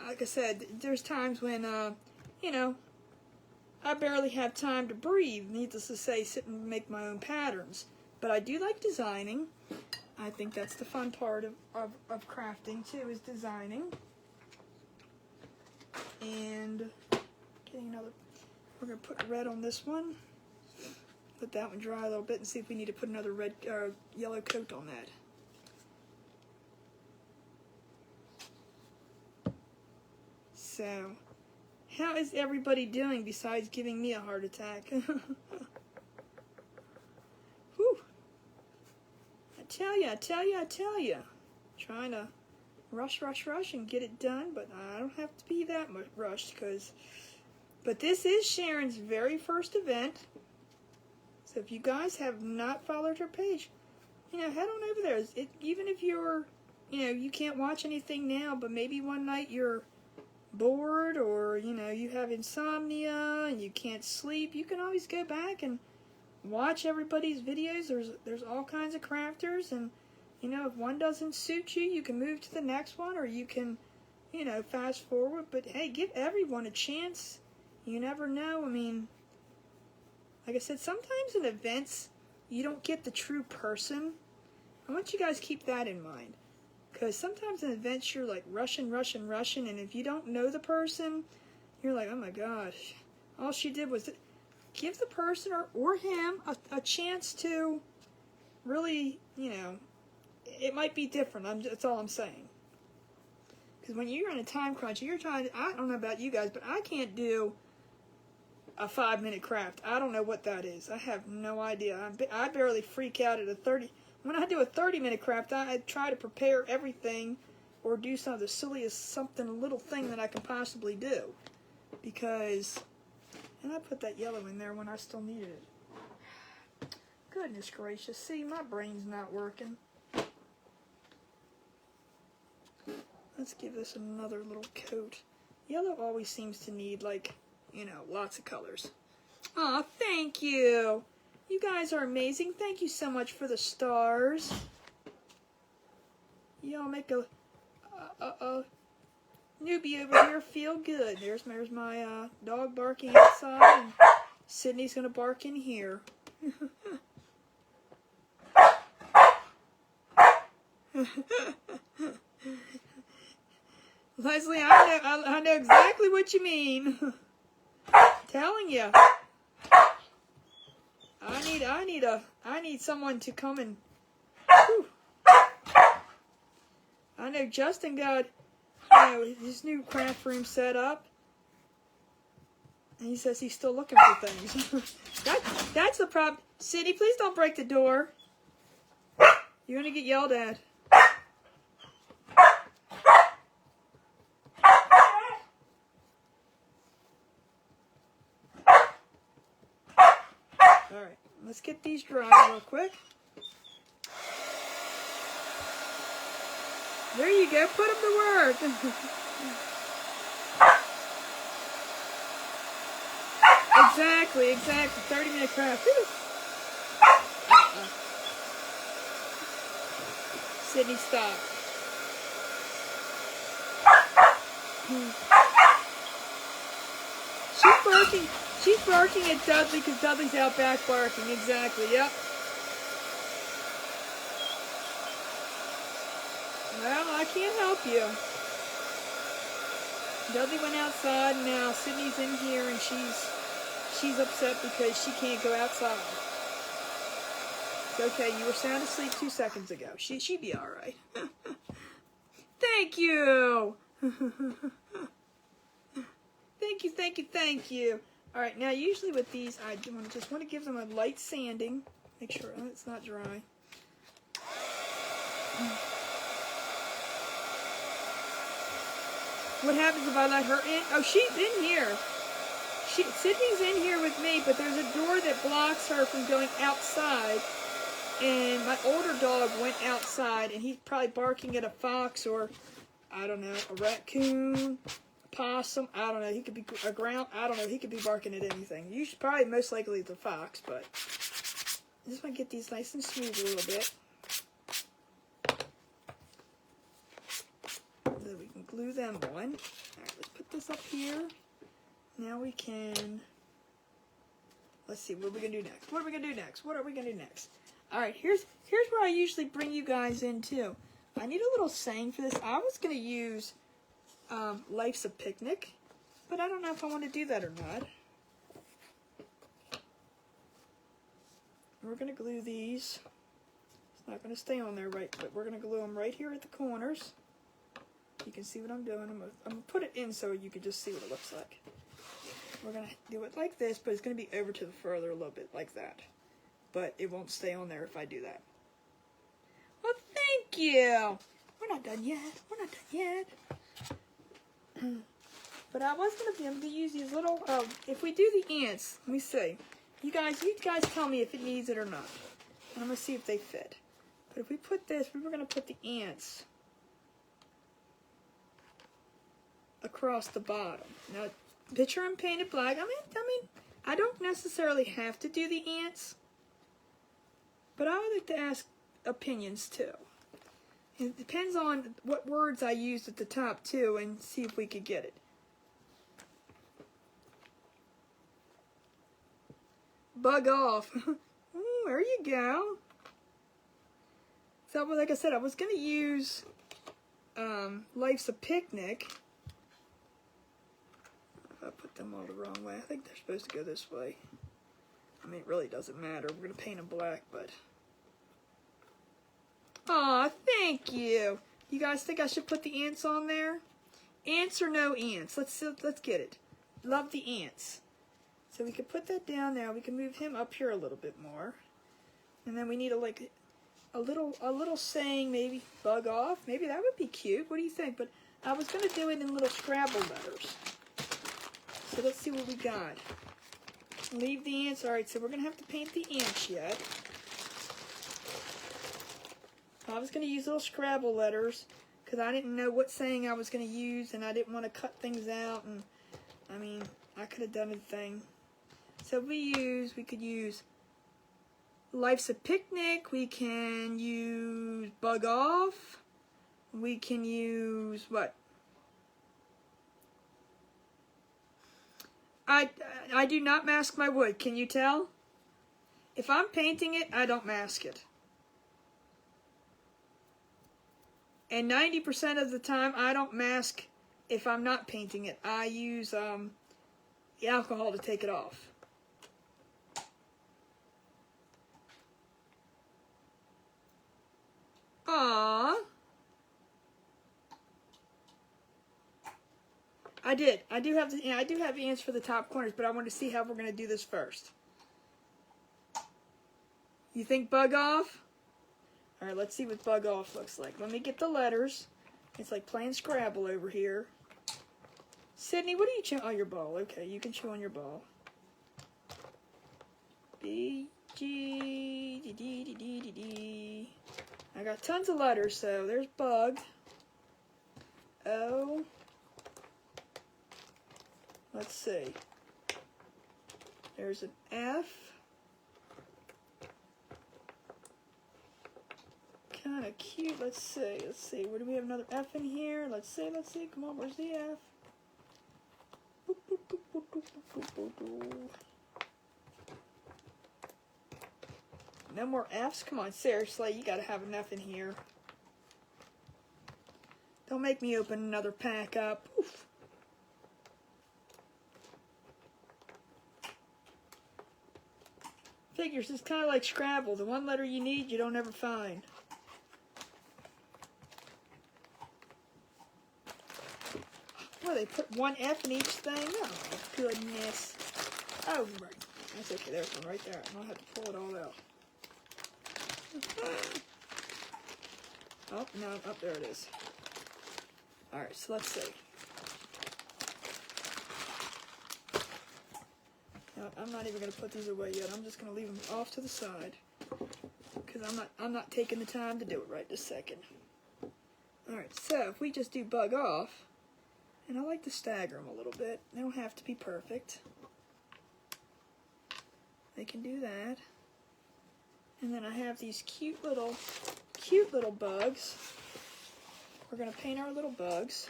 like I said, there's times when, you know, I barely have time to breathe, needless to say, sit and make my own patterns. But I do like designing. I think that's the fun part of crafting, too, is designing. And getting another... We're going to put red on this one. Let that one dry a little bit and see if we need to put another red yellow coat on that. So, how is everybody doing besides giving me a heart attack? Whew. I tell you. Trying to rush and get it done, but I don't have to be that much rushed because... But this is Sharon's very first event. So if you guys have not followed her page, you know, head on over there. Even if you're, you know, you can't watch anything now, but maybe one night you're bored or, you know, you have insomnia and you can't sleep, you can always go back and watch everybody's videos. There's all kinds of crafters, and, you know, if one doesn't suit you, you can move to the next one, or you can, you know, fast forward. But hey, give everyone a chance. You never know. I mean, like I said, sometimes in events, you don't get the true person. I want you guys to keep that in mind. Because sometimes in events, you're like rushing, and if you don't know the person, you're like, oh my gosh. All she did was give the person or him a chance to really, you know, it might be different. That's all I'm saying. Because when you're in a time crunch, you're trying to, I don't know about you guys, but I can't do a 5-minute craft. I don't know what that is. I have no idea. I barely freak out at a 30. When I do a 30-minute craft, I try to prepare everything or do some of the silliest little thing that I can possibly do. Because, and I put that yellow in there when I still needed it. Goodness gracious. See, my brain's not working. Let's give this another little coat. Yellow always seems to need, like, you know, lots of colors. Aw, thank you. You guys are amazing. Thank you so much for the stars. Y'all make a newbie over here feel good. There's my dog barking outside, and Sydney's going to bark in here. Leslie, I know exactly what you mean. Telling you. I need someone to come and. Whew. I know Justin got, his new craft room set up, and he says he's still looking for things. That's the problem. Sydney, please don't break the door. You're gonna get yelled at. All right, let's get these dry real quick. There you go. Put them to work. Exactly. 30-minute craft. Sydney, stop. She's barking at Dudley because Dudley's out back barking. Exactly. Yep. Well, I can't help you. Dudley went outside, and now Sydney's in here, and she's upset because she can't go outside. It's okay. You were sound asleep 2 seconds ago. She'd be all right. Thank you. Thank you. All right. Now, usually with these, I just want to give them a light sanding. Make sure it's not dry. What happens if I let her in? Oh, she's in here. Sydney's in here with me, but there's a door that blocks her from going outside. And my older dog went outside, and he's probably barking at a fox or, I don't know, a raccoon, a possum. I don't know. He could be a ground. I don't know. He could be barking at anything. You should probably most likely it's a fox, but I just want to get these nice and smooth a little bit. Then we can glue them on. All right, let's put this up here. Now we can, let's see, what are we going to do next? What are we going to do next? All right, here's where I usually bring you guys in, too. I need a little saying for this. I was going to use Life's a Picnic, but I don't know if I want to do that or not. We're going to glue these. It's not going to stay on there right, but we're going to glue them right here at the corners. You can see what I'm doing. I'm going to put it in so you can just see what it looks like. We're going to do it like this, but it's going to be over to the further a little bit like that. But it won't stay on there if I do that. Well, thank you. We're not done yet. But I was going to be able to use these little, if we do the ants, let me see. You guys tell me if it needs it or not. And I'm going to see if they fit. But if we put this, we were going to put the ants across the bottom. Now, picture them painted black. I mean, I don't necessarily have to do the ants, but I would like to ask opinions too. It depends on what words I used at the top too, and see if we could get it. Bug off. Ooh, there you go. So, like I said, I was going to use Life's a Picnic. I put them all the wrong way. I think they're supposed to go this way. I mean, it really doesn't matter. We're going to paint them black, but... Aw, thank you. You guys think I should put the ants on there? Ants or no ants? Let's get it. Love the ants. So we can put that down there. We can move him up here a little bit more. And then we need a little saying, maybe bug off. Maybe that would be cute. What do you think? But I was going to do it in little Scrabble letters. So let's see what we got. Leave the ants. All right, so we're going to have to paint the ants yet. I was going to use little Scrabble letters because I didn't know what saying I was going to use, and I didn't want to cut things out. And I mean, I could have done a thing. So we could use Life's a Picnic. We can use Bug Off. We can use what? I do not mask my wood. Can you tell? If I'm painting it, I don't mask it. And 90% of the time, I don't mask if I'm not painting it. I use the alcohol to take it off. Aww. I do have the ants for the top corners, but I want to see how we're going to do this first. You think bug off? All right, let's see what bug off looks like. Let me get the letters. It's like playing Scrabble over here. Sydney, what are you chewing? Oh, your ball. Okay, you can chew on your ball. B, G, D, D, D, D, D, D. I got tons of letters, so there's bug. O. Let's see. There's an F. Kind of cute. Let's see. Where do we have another F in here? Let's see. Come on, where's the F? Boop, boop, boop, boop, boop, boop, boop, boop. No more F's? Come on, seriously, you gotta have an F in here. Don't make me open another pack up. Oof. Figures, it's kind of like Scrabble. The one letter you need, you don't ever find. Well, they put one F in each thing? Oh, my goodness. Oh, right. That's okay. There's one right there. I don't have to pull it all out. Oh, no. Oh, there it is. All right, so let's see. No, I'm not even going to put these away yet. I'm just going to leave them off to the side. Because I'm not taking the time to do it right this second. All right, so if we just do bug off, and I like to stagger them a little bit. They don't have to be perfect. They can do that. And then I have these cute little bugs. We're going to paint our little bugs.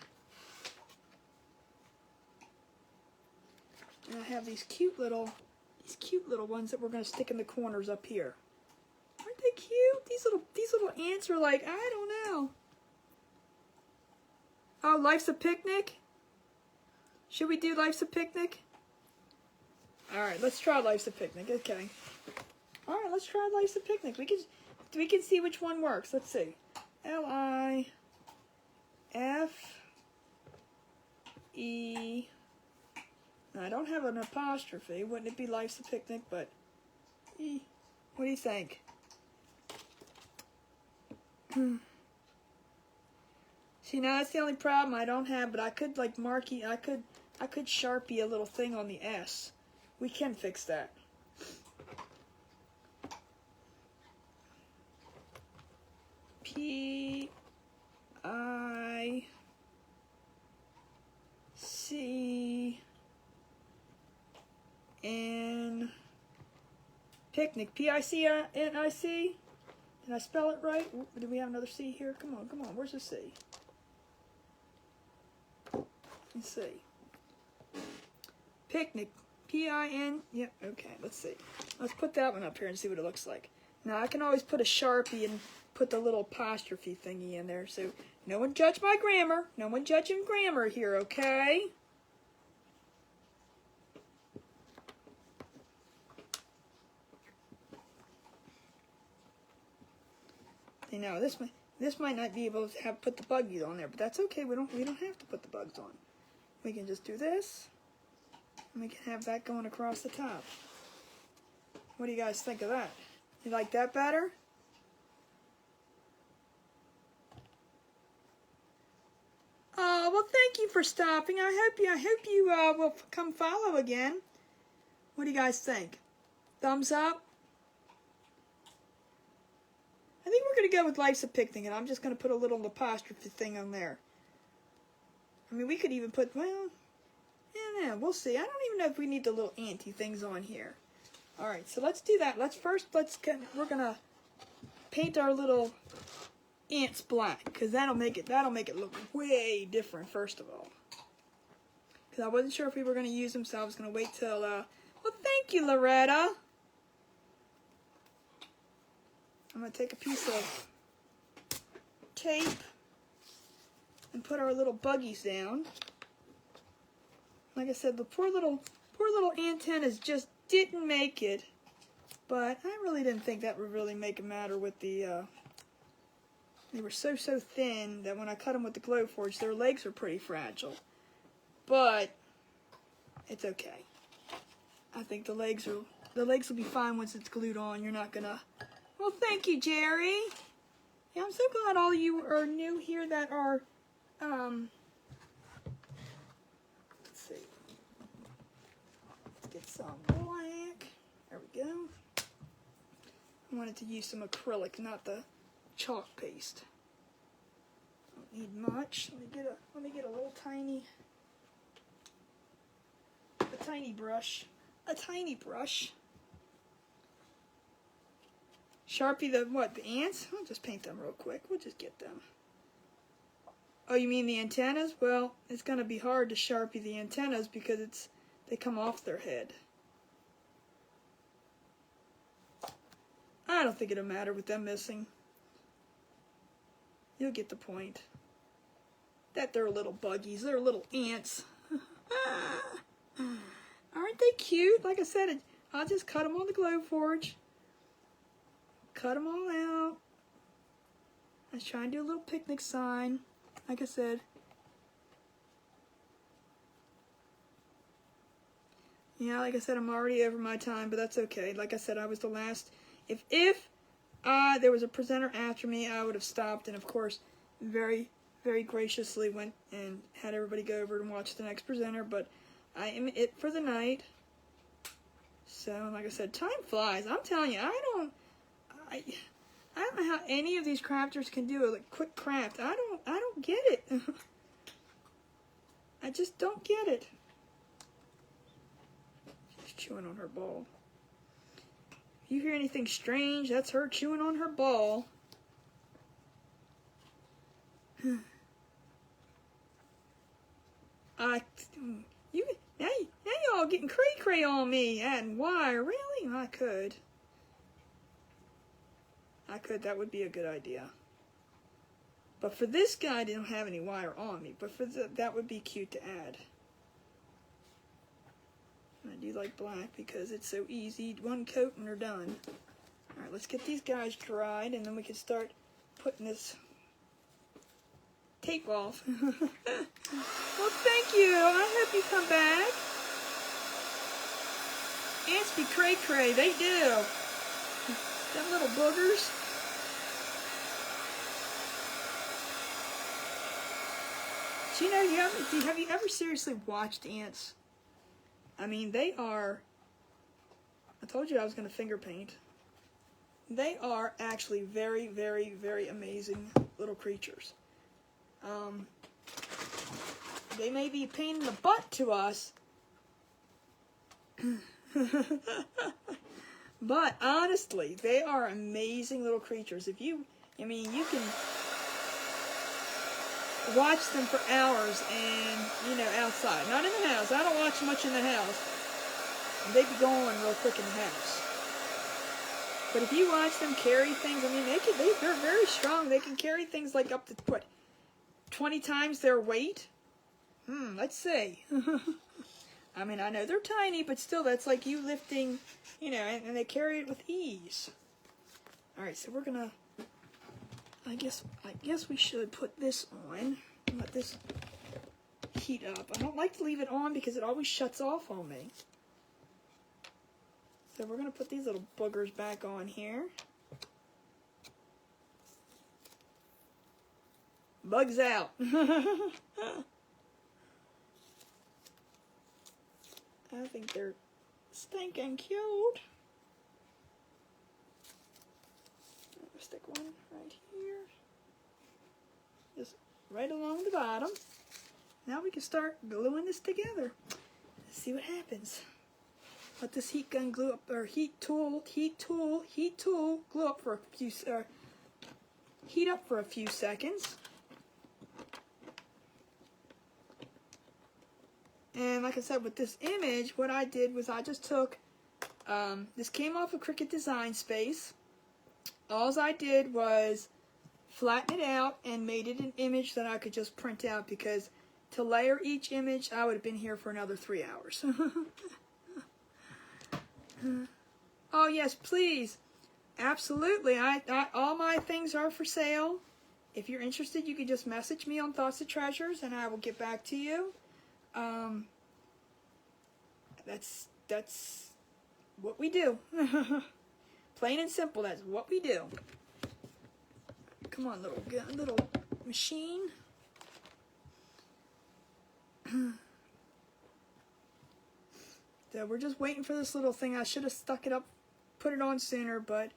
And I have these cute little ones that we're going to stick in the corners up here. Aren't they cute? These little ants are like, I don't know. Oh, Life's a Picnic? Should we do Life's a Picnic? All right, let's try Life's a Picnic. Okay. All right, let's try Life's a Picnic. We can see which one works. Let's see. L-I-F-E. Now, I don't have an apostrophe. Wouldn't it be Life's a Picnic? But E. What do you think? See, now that's the only problem I don't have. But I could like marquee. I could Sharpie a little thing on the S. We can fix that. P-I-C N Picnic. P-I-C-N-I-C. Did I spell it right? Do we have another C here? Come on. Where's the C? Let's see. Picnic. P-I-N. Yep, okay, let's see. Let's put that one up here and see what it looks like. Now, I can always put a Sharpie and put the little apostrophe thingy in there. So, no one judge my grammar. No one judging grammar here, okay? You know, this might not be able to put the buggies on there, but that's okay. We don't have to put the bugs on. We can just do this, and we can have that going across the top. What do you guys think of that? You like that better? Oh, well, thank you for stopping. I hope you will come follow again. What do you guys think? Thumbs up? I think we're going to go with Life's a Picnic, and I'm just going to put a little apostrophe thing on there. I mean, we could even put, well, yeah, we'll see. I don't even know if we need the little anty things on here. All right, so let's do that. We're going to paint our little ants black, because that'll make it look way different, first of all. Because I wasn't sure if we were going to use them, so I was going to wait till, well, thank you, Loretta. I'm going to take a piece of tape and put our little buggies down. Like I said, the poor little antennas just didn't make it. But I really didn't think that would really make a matter with the They were so thin that when I cut them with the Glowforge, their legs are pretty fragile. But it's okay. I think the legs will be fine once it's glued on. You're not gonna. Well, thank you, Jerry. Yeah, I'm so glad all of you are new here that are. Let's see. Let's get some black. There we go. I wanted to use some acrylic, not the chalk paste. Don't need much. Let me get a little tiny brush. A tiny brush. Sharpie the ants? I'll just paint them real quick. We'll just get them. Oh, you mean the antennas? Well, it's gonna be hard to Sharpie the antennas because they come off their head. I don't think it'll matter with them missing. You'll get the point. That they're little buggies. They're little ants. Aren't they cute? Like I said, I'll just cut them on the Glowforge. Cut them all out. I was trying to do a little picnic sign. Like I said. Yeah, like I said, I'm already over my time, but that's okay. Like I said, I was the last. If there was a presenter after me, I would have stopped, and of course, very, very graciously went and had everybody go over and watch the next presenter, but I am it for the night. So, like I said, time flies. I'm telling you, I don't know how any of these crafters can do a quick craft. I don't get it. I just don't get it. She's chewing on her ball. If you hear anything strange, that's her chewing on her ball. Now y'all getting cray-cray on me, adding wire. Really? I could. That would be a good idea. But for this guy, I didn't have any wire on me. But for that would be cute to add. And I do like black because it's so easy. One coat and they're done. Alright, let's get these guys dried and then we can start putting this tape off. Well, thank you. I hope you come back. Ants be cray-cray. They do. Them little boogers. Do you know, have you ever seriously watched ants? I mean, they are, I told you I was going to finger paint. They are actually very, very, very amazing little creatures. They may be a pain in the butt to us. But honestly, they are amazing little creatures. You can watch them for hours and, outside. Not in the house. I don't watch much in the house. They be going real quick in the house. But if you watch them carry things, they're very strong. They can carry things like up to, 20 times their weight? Let's see. I know they're tiny, but still, that's like you lifting, and they carry it with ease. Alright, so we're gonna, I guess we should put this on, and let this heat up. I don't like to leave it on because it always shuts off on me. So we're gonna put these little boogers back on here. Bugs out. I think they're stinking cute. I'll stick one right here. Just right along the bottom. Now we can start gluing this together. Let's see what happens. Let this heat gun glue up, or heat tool, glue up for a few, heat up for a few seconds. And like I said, with this image, what I did was I just took, this came off of Cricut Design Space. All I did was flatten it out and made it an image that I could just print out, because to layer each image, I would have been here for another 3 hours. Oh yes, please. Absolutely. All my things are for sale. if you're interested, you can just message me on Thoughts of Treasures, and I will get back to you. That's what we do. Plain and simple, that's what we do. Come on, little machine. So we're just waiting for this little thing. I should have stuck it up, put it on sooner, but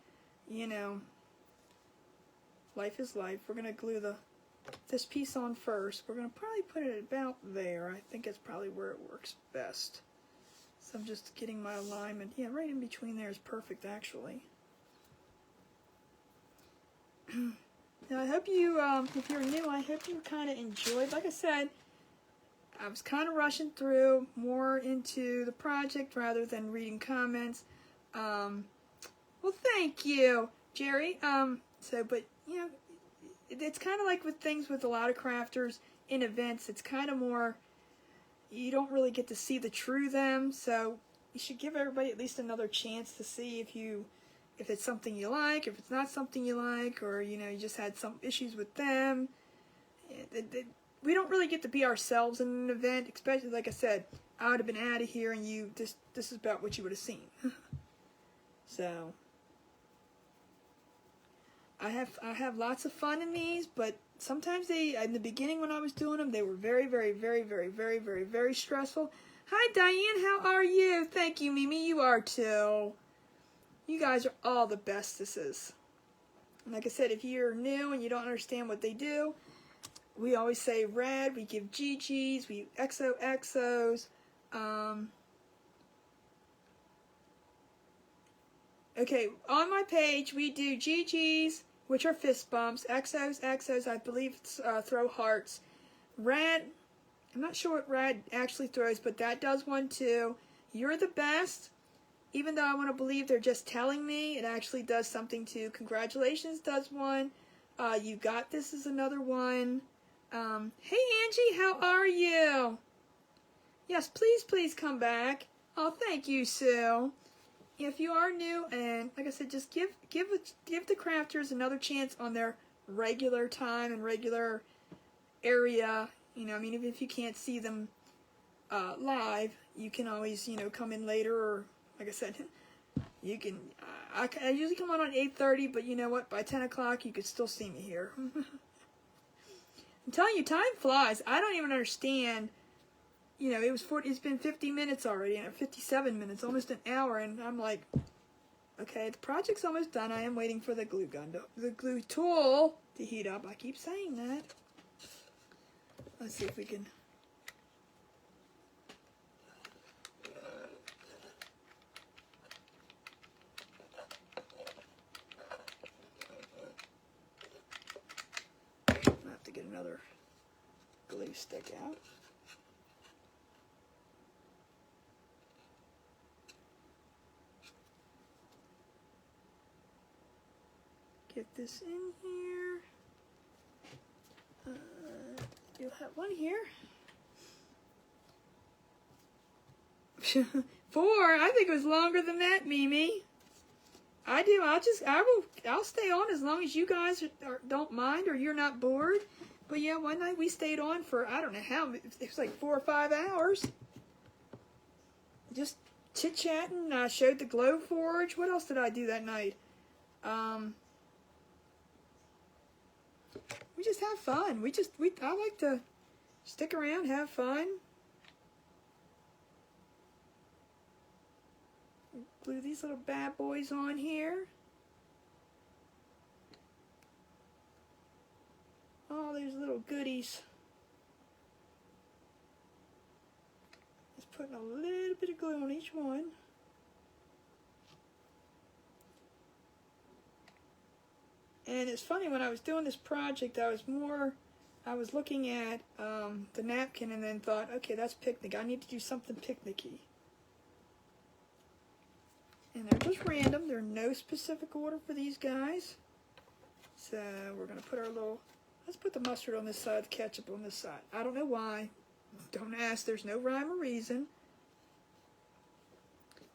you know, life is life. We're gonna glue this piece on first. We're gonna probably put it about there. I think it's probably where it works best. So I'm just getting my alignment. Yeah, right in between there is perfect, actually. Now I hope you, if you're new, I hope you kind of enjoyed. Like I said, I was kind of rushing through more into the project rather than reading comments. Well, thank you, Jerry. But you know, it's kind of like with things with a lot of crafters in events. It's kind of more, you don't really get to see the true them. So you should give everybody at least another chance to see if it's something you like, if it's not something you like, or you know, you just had some issues with them. We don't really get to be ourselves in an event, especially, like I said, I would have been out of here and this is about what you would have seen. So I have lots of fun in these, but sometimes in the beginning when I was doing them, they were very, very, very, very, very, very, very stressful. Hi Diane, how are you? Thank you, Mimi, you are too. You guys are all the bestesses. Like I said, if you're new and you don't understand what they do, we always say red, we give GGs, we XOXOs. Okay, on my page we do GGs, which are fist bumps, XOs, I believe throw hearts. Red, I'm not sure what red actually throws, but that does one too. You're the best. Even though I want to believe they're just telling me, it actually does something too. Congratulations does one. You got this is another one. Hey Angie, how are you? Yes, please come back. Oh, thank you, Sue. If you are new, and like I said, just give the crafters another chance on their regular time and regular area. You know, I mean, even if you can't see them live, you can always, you know, come in later, or like I said, you can. I usually come on 8:30, but you know what? By 10 o'clock, you could still see me here. I'm telling you, time flies. I don't even understand. You know, it's been 50 minutes already, and 57 minutes, almost an hour, and I'm like, okay, the project's almost done. I am waiting for the glue tool to heat up. I keep saying that. Let's see if we can. I have to get another glue stick out. Get this in here. You'll have one here. 4. I think it was longer than that, Mimi. I do. I'll stay on as long as you guys don't mind or you're not bored. But yeah, one night we stayed on for I don't know how. It was like 4 or 5 hours. Just chit chatting. I showed the Glow Forge. What else did I do that night? We just have fun. I like to stick around, have fun. Glue these little bad boys on here. Oh, there's little goodies. Just putting a little bit of glue on each one. And it's funny, when I was doing this project, I was looking at the napkin and then thought, okay, that's picnic. I need to do something picnicky. And they're just random. There's no specific order for these guys. So we're going to put let's put the mustard on this side, the ketchup on this side. I don't know why. Don't ask. There's no rhyme or reason.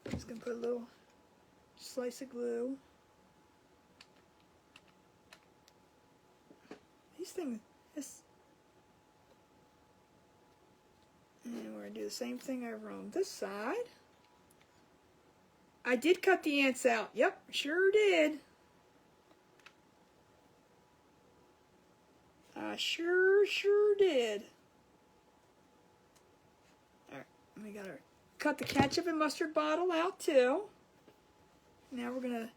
Just going to put a little slice of glue. These things, this. And we're going to do the same thing over on this side. I did cut the ants out. Yep, sure did. I sure did. Alright, we got to cut the ketchup and mustard bottle out too. Now we're going to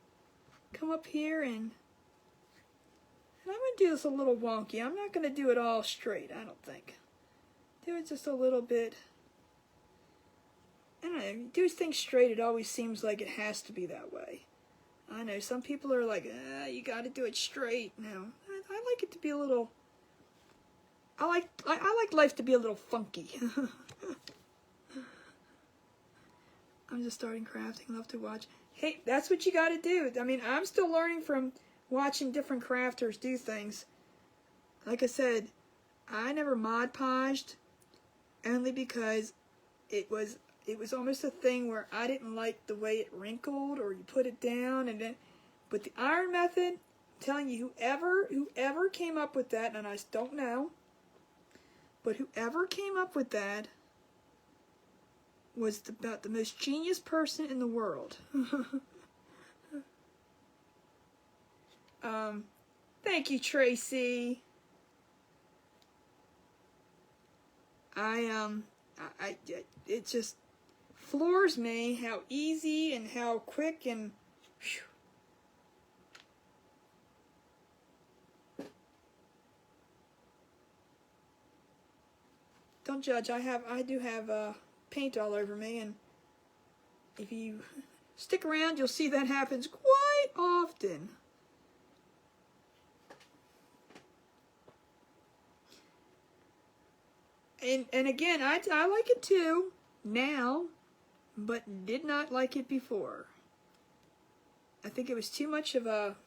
come up here and I'm going to do this a little wonky. I'm not going to do it all straight, I don't think. Do it just a little bit. I don't know, you do things straight, it always seems like it has to be that way. I know, some people are like, you got to do it straight. No, I like it to be a little, I like life to be a little funky. I'm just starting crafting, love to watch. Hey, that's what you got to do. I mean, I'm still learning from watching different crafters do things. Like I said, I never Mod Podged only because it was almost a thing where I didn't like the way it wrinkled or you put it down and then, but the iron method, I'm telling you, whoever came up with that, and I don't know, but whoever came up with that was about the most genius person in the world. Thank you, Tracy. It just floors me how easy and how quick and whew. Don't judge. I do have paint all over me, and if you stick around, you'll see that happens quite often. And again, I like it too now, but did not like it before. I think it was too much of a.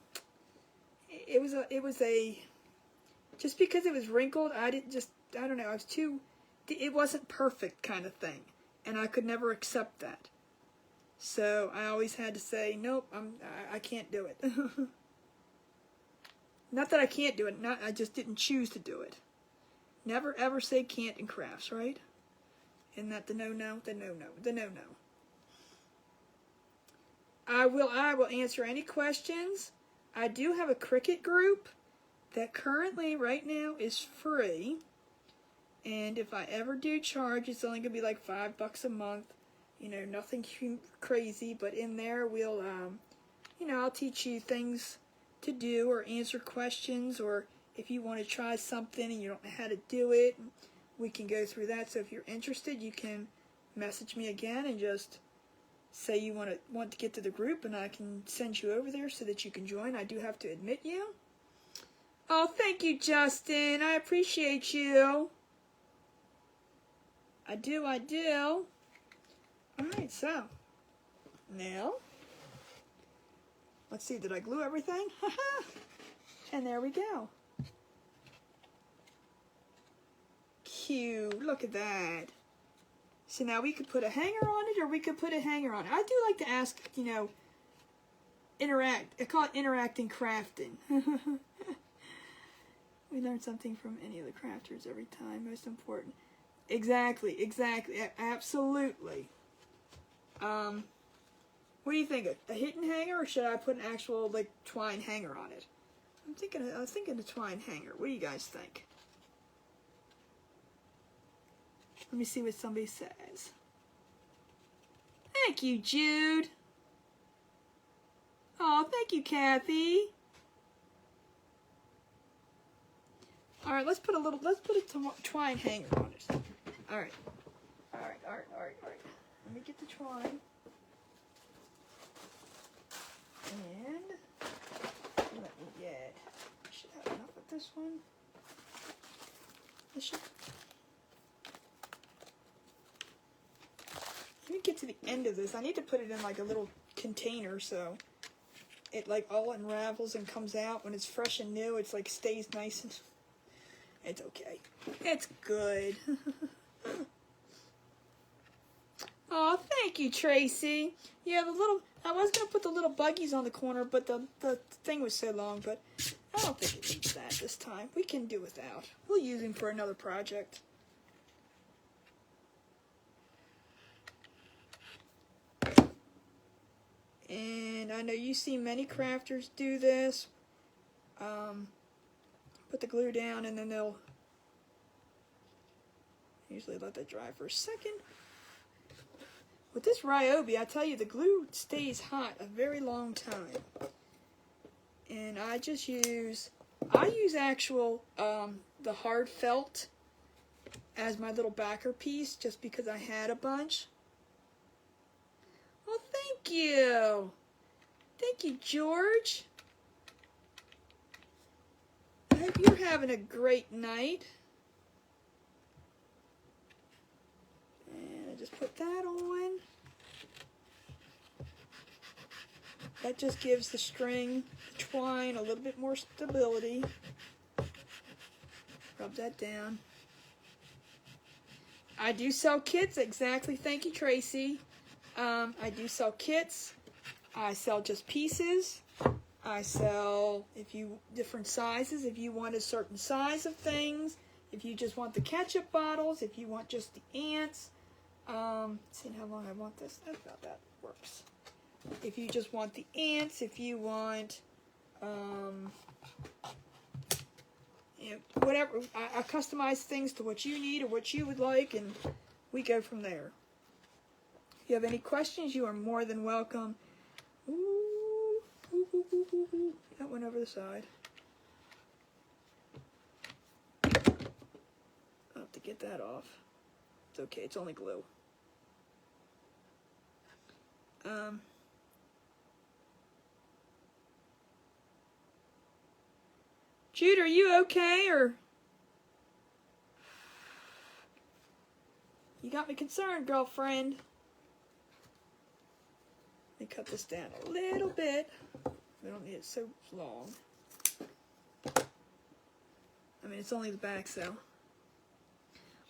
It was a. Just because it was wrinkled, I don't know. I was too. It wasn't perfect kind of thing, and I could never accept that. So I always had to say, nope, I can't do it. Not that I can't do it. I just didn't choose to do it. Never ever say can't in crafts, right? Isn't that the no-no? The no-no. The no-no. I will answer any questions. I do have a Cricut group that currently, right now, is free. And if I ever do charge, it's only going to be like $5 a month. You know, nothing crazy. But in there, we'll, I'll teach you things to do or answer questions, or if you want to try something and you don't know how to do it, we can go through that. So if you're interested, you can message me again and just say you want to get to the group, and I can send you over there so that you can join. I do have to admit you. Oh, thank you, Justin. I appreciate you. I do. All right, so now let's see. Did I glue everything? And there we go. Cute. Look at that. So now we could put a hanger on it, or we could put a hanger on it. I do like to ask, interact. I call it interacting crafting. We learn something from any of the crafters every time. Most important. Exactly. Absolutely. What do you think? A hidden hanger, or should I put an actual twine hanger on it? I was thinking a twine hanger. What do you guys think? Let me see what somebody says. Thank you, Jude. Oh, thank you, Kathy. All right, let's put a twine hanger on it. All right. Let me get the twine. And I should have enough with this one. Let me get to the end of this. I need to put it in a little container so it all unravels and comes out when it's fresh and new. It's stays nice and it's okay. It's good. Oh, thank you, Tracy. Yeah, I was gonna put the little buggies on the corner, but the thing was so long. But I don't think it needs that this time. We can do without. We'll use him for another project. And I know you see many crafters do this. Put the glue down and then they'll usually let that dry for a second. With this Ryobi, I tell you, the glue stays hot a very long time. And I use actual, the hard felt as my little backer piece just because I had a bunch. Well, thank you. Thank you, George. I hope you're having a great night. And I just put that on. That just gives the string, the twine, a little bit more stability. Rub that down. I do sell kits, exactly. Thank you, Tracy. I do sell kits. I sell just pieces. I sell different sizes. If you want a certain size of things, if you just want the ketchup bottles, if you want just the ants. See how long I want this. That's about that works. If you just want the ants, if you want, whatever. I customize things to what you need or what you would like, and we go from there. If you have any questions, you are more than welcome. Ooh, ooh, ooh, ooh, ooh, ooh. That went over the side. I'll have to get that off. It's okay, it's only glue. Jude, are you okay, or? You got me concerned, girlfriend. Let me cut this down a little bit. We don't need it so long. I mean, it's only the back, so.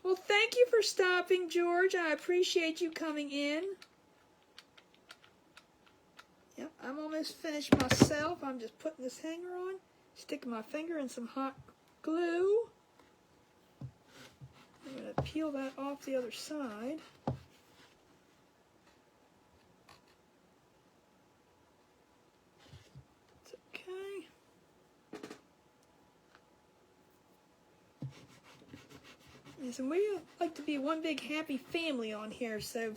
Well, thank you for stopping, George. I appreciate you coming in. Yep, I'm almost finished myself. I'm just putting this hanger on, sticking my finger in some hot glue. I'm going to peel that off the other side. It's okay. Yes, and we like to be one big happy family on here, so,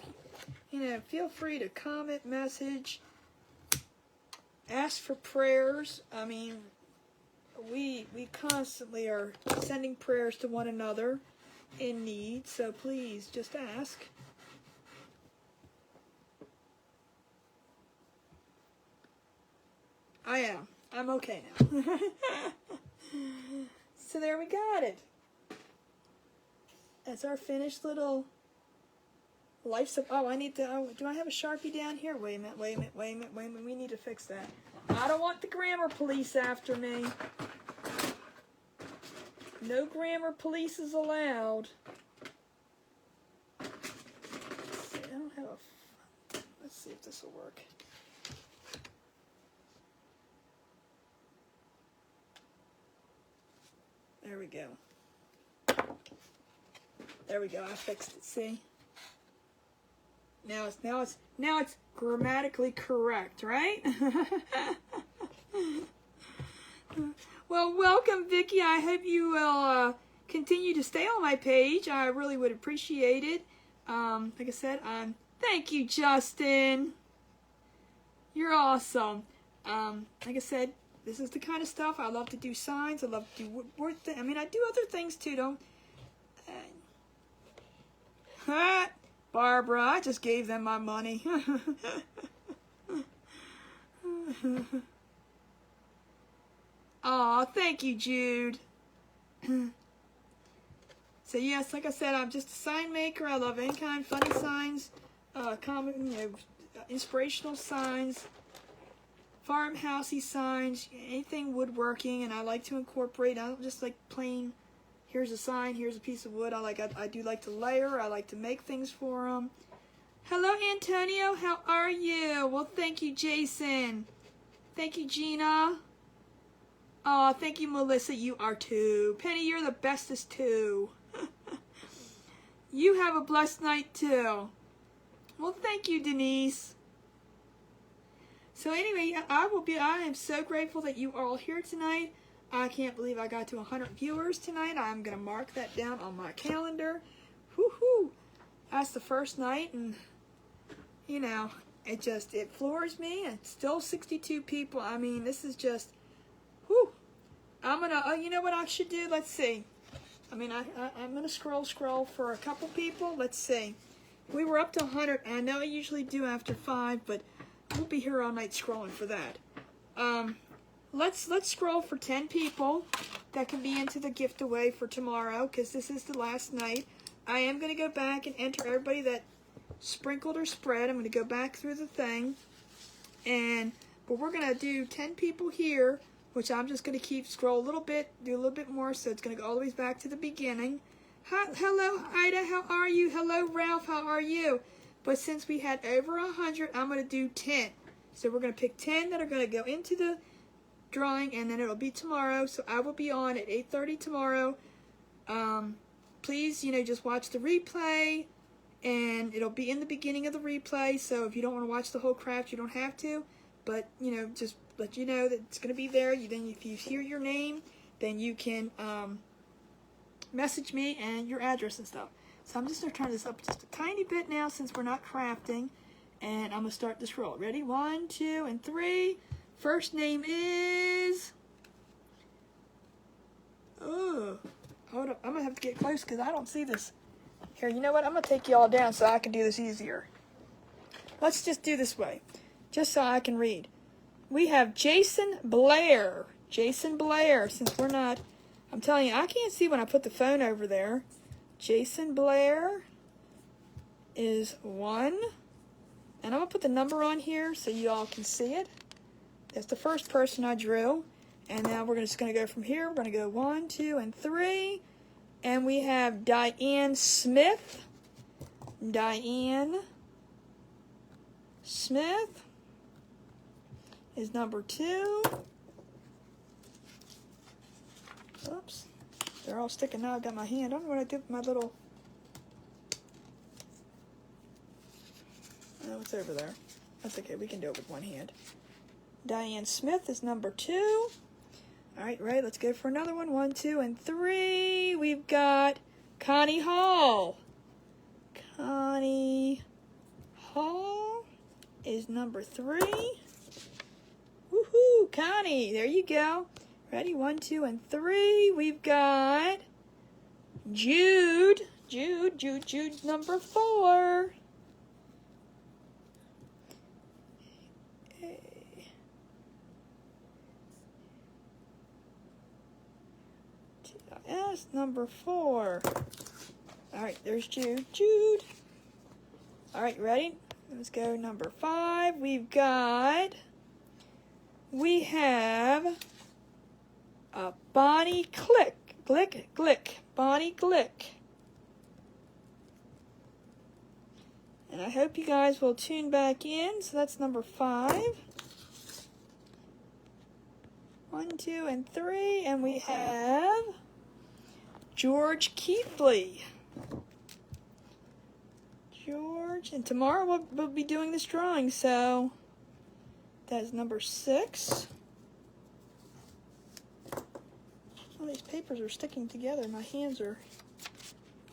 feel free to comment, message, ask for prayers. I mean, we constantly are sending prayers to one another in need, so please just ask. I am. I'm okay now. So there we got it. That's our finished little life supply. Oh, I need to, do I have a Sharpie down here? Wait a minute. We need to fix that. I don't want the grammar police after me. No grammar police is allowed. Let's see, I don't have a, let's see if this will work. There we go. There we go. I fixed it. See? Now it's grammatically correct, right? Well, welcome, Vicky. I hope you will continue to stay on my page. I really would appreciate it. Like I said, thank you, Justin. You're awesome. Like I said, this is the kind of stuff I love to do. Signs. I love to do woodwork. I mean, I do other things too. Don't. Barbara, I just gave them my money. Aw, thank you, Jude. So yes, like I said, I'm just a sign maker. I love any kind of funny signs, comic, inspirational signs, farmhousey signs, anything woodworking, and I like to incorporate. I don't just like plain. Here's a sign, here's a piece of wood. I do like to layer. I like to make things for them. Hello, Antonio. How are you? Well, thank you, Jason. Thank you, Gina. Oh, thank you, Melissa. You are too. Penny, you're the bestest too. You have a blessed night too. Well, thank you, Denise. So anyway, I am so grateful that you are all here tonight. I can't believe I got to 100 viewers tonight. I'm going to mark that down on my calendar. Woohoo! That's the first night, and you know, it floors me. It's still 62 people. I mean, this is just, whoo. I'm going to, you know what I should do? Let's see. I mean, I'm going to scroll for a couple people. Let's see. We were up to 100. I know I usually do after 5, but we'll be here all night scrolling for that. Let's scroll for 10 people that can be into the giveaway for tomorrow, because this is the last night. I am going to go back and enter everybody that sprinkled or spread. I'm going to go back through the thing, but we're going to do 10 people here, which I'm just going to keep scroll a little bit, do a little bit more, so it's going to go all the way back to the beginning. Hello, Ida, how are you? Hello, Ralph, how are you? But since we had over 100, I'm going to do 10. So we're going to pick 10 that are going to go into the drawing, and then it'll be tomorrow. So I will be on at 8:30 tomorrow. Please, just watch the replay, and it'll be in the beginning of the replay. So if you don't want to watch the whole craft, you don't have to. But, just let you know that it's going to be there. Then if you hear your name, then you can message me and your address and stuff. So I'm just going to turn this up just a tiny bit now since we're not crafting. And I'm going to start this roll. Ready? 1, 2, and 3. First name is... Oh, hold up. I'm going to have to get close because I don't see this. Here, you know what? I'm going to take you all down so I can do this easier. Let's just do this way, just so I can read. We have Jason Blair. Jason Blair, since we're not... I'm telling you, I can't see when I put the phone over there. Jason Blair is 1. And I'm going to put the number on here so you all can see it. That's the first person I drew. And now we're just going to go from here. We're going to go 1, 2, and 3. And we have Diane Smith. Diane Smith is number 2. Oops. They're all sticking now. I've got my hand. I don't know what I did with my little... Oh, it's over there. That's okay. We can do it with one hand. Diane Smith is number 2. All right, let's go for another one. 1, 2, and 3. We've got Connie Hall. Connie Hall is number 3. Woohoo, Connie. There you go. Ready? 1, 2, and 3. We've got Jude. Jude, number 4. Yes, number 4. All right, there's Jude. All right, ready? Let's go number 5. We have Bonnie Glick. Bonnie Glick. And I hope you guys will tune back in. So that's number 5. 1, 2, and 3. And we have George Keithley. George. And tomorrow we'll be doing this drawing. So that's number 6. All these papers are sticking together. My hands are...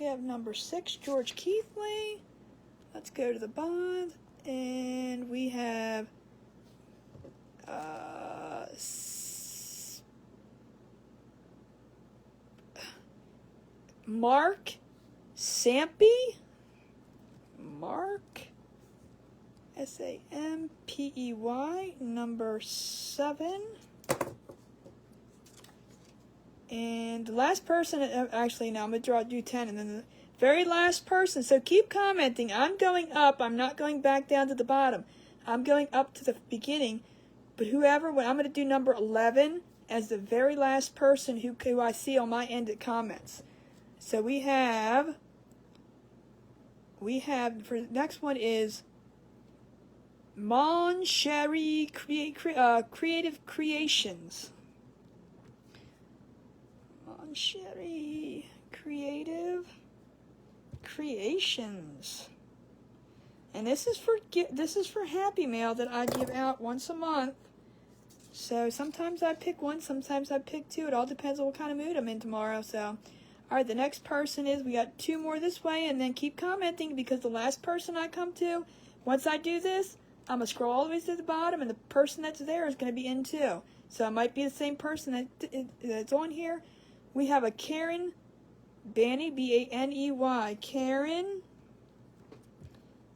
We have number 6, George Keithley. Let's go to the bond. And we have... Mark Sampey. Mark Sampey, number 7. And the last person, actually, now I'm going to do 10, and then the very last person. So keep commenting. I'm going up. I'm not going back down to the bottom. I'm going up to the beginning. But whoever, I'm going to do number 11 as the very last person who I see on my end that comments. So we have, for the next one is Mon Cherie Creative Creations. Sherry Creative Creations. And this is for Happy Mail that I give out once a month. So sometimes I pick one, sometimes I pick two. It all depends on what kind of mood I'm in tomorrow. So, all right, the next person is, we got 2 more this way, and then keep commenting, because the last person I come to, once I do this, I'm going to scroll all the way to the bottom, and the person that's there is going to be in too. So it might be the same person that's on here. We have a Karen Baney, B-A-N-E-Y. Karen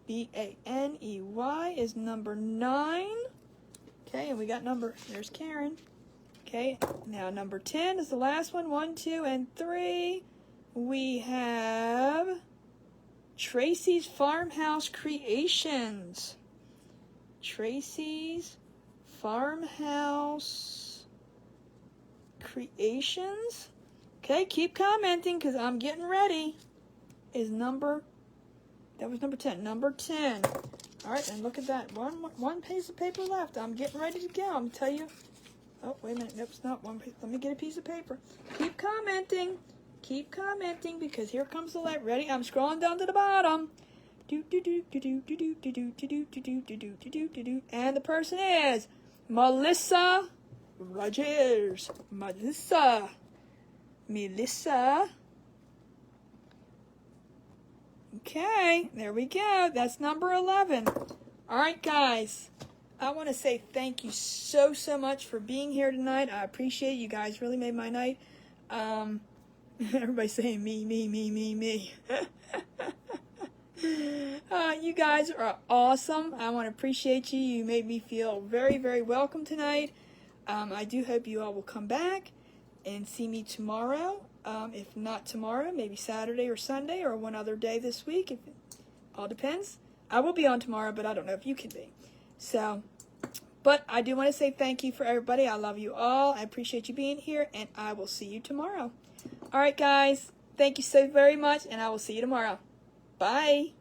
B-A-N-E-Y is number 9. Okay, and we got there's Karen. Okay, now number 10 is the last one. 1, 2, and 3. We have Tracy's Farmhouse Creations. Tracy's Farmhouse Creations. Okay, keep commenting, because I'm getting ready. That was number 10. Number 10. All right, and look at that. One piece of paper left. I'm getting ready to go. I'm going to tell you. Oh, wait a minute. Nope, it's not one piece. Let me get a piece of paper. Keep commenting. Keep commenting, because here comes the light. Ready? I'm scrolling down to the bottom. And the person is Melissa Rogers. Melissa. Okay, there we go. That's number 11. All right, guys. I want to say thank you so much for being here tonight. I appreciate you guys. Really made my night. Everybody's saying me. You guys are awesome. I want to appreciate you. You made me feel very, very welcome tonight. I do hope you all will come back and see me tomorrow. If not tomorrow, maybe Saturday or Sunday or one other day this week. It all depends. I will be on tomorrow, but I don't know if you can be. So, but I do want to say thank you for everybody. I love you all. I appreciate you being here, and I will see you tomorrow. All right, guys. Thank you so very much, and I will see you tomorrow. Bye.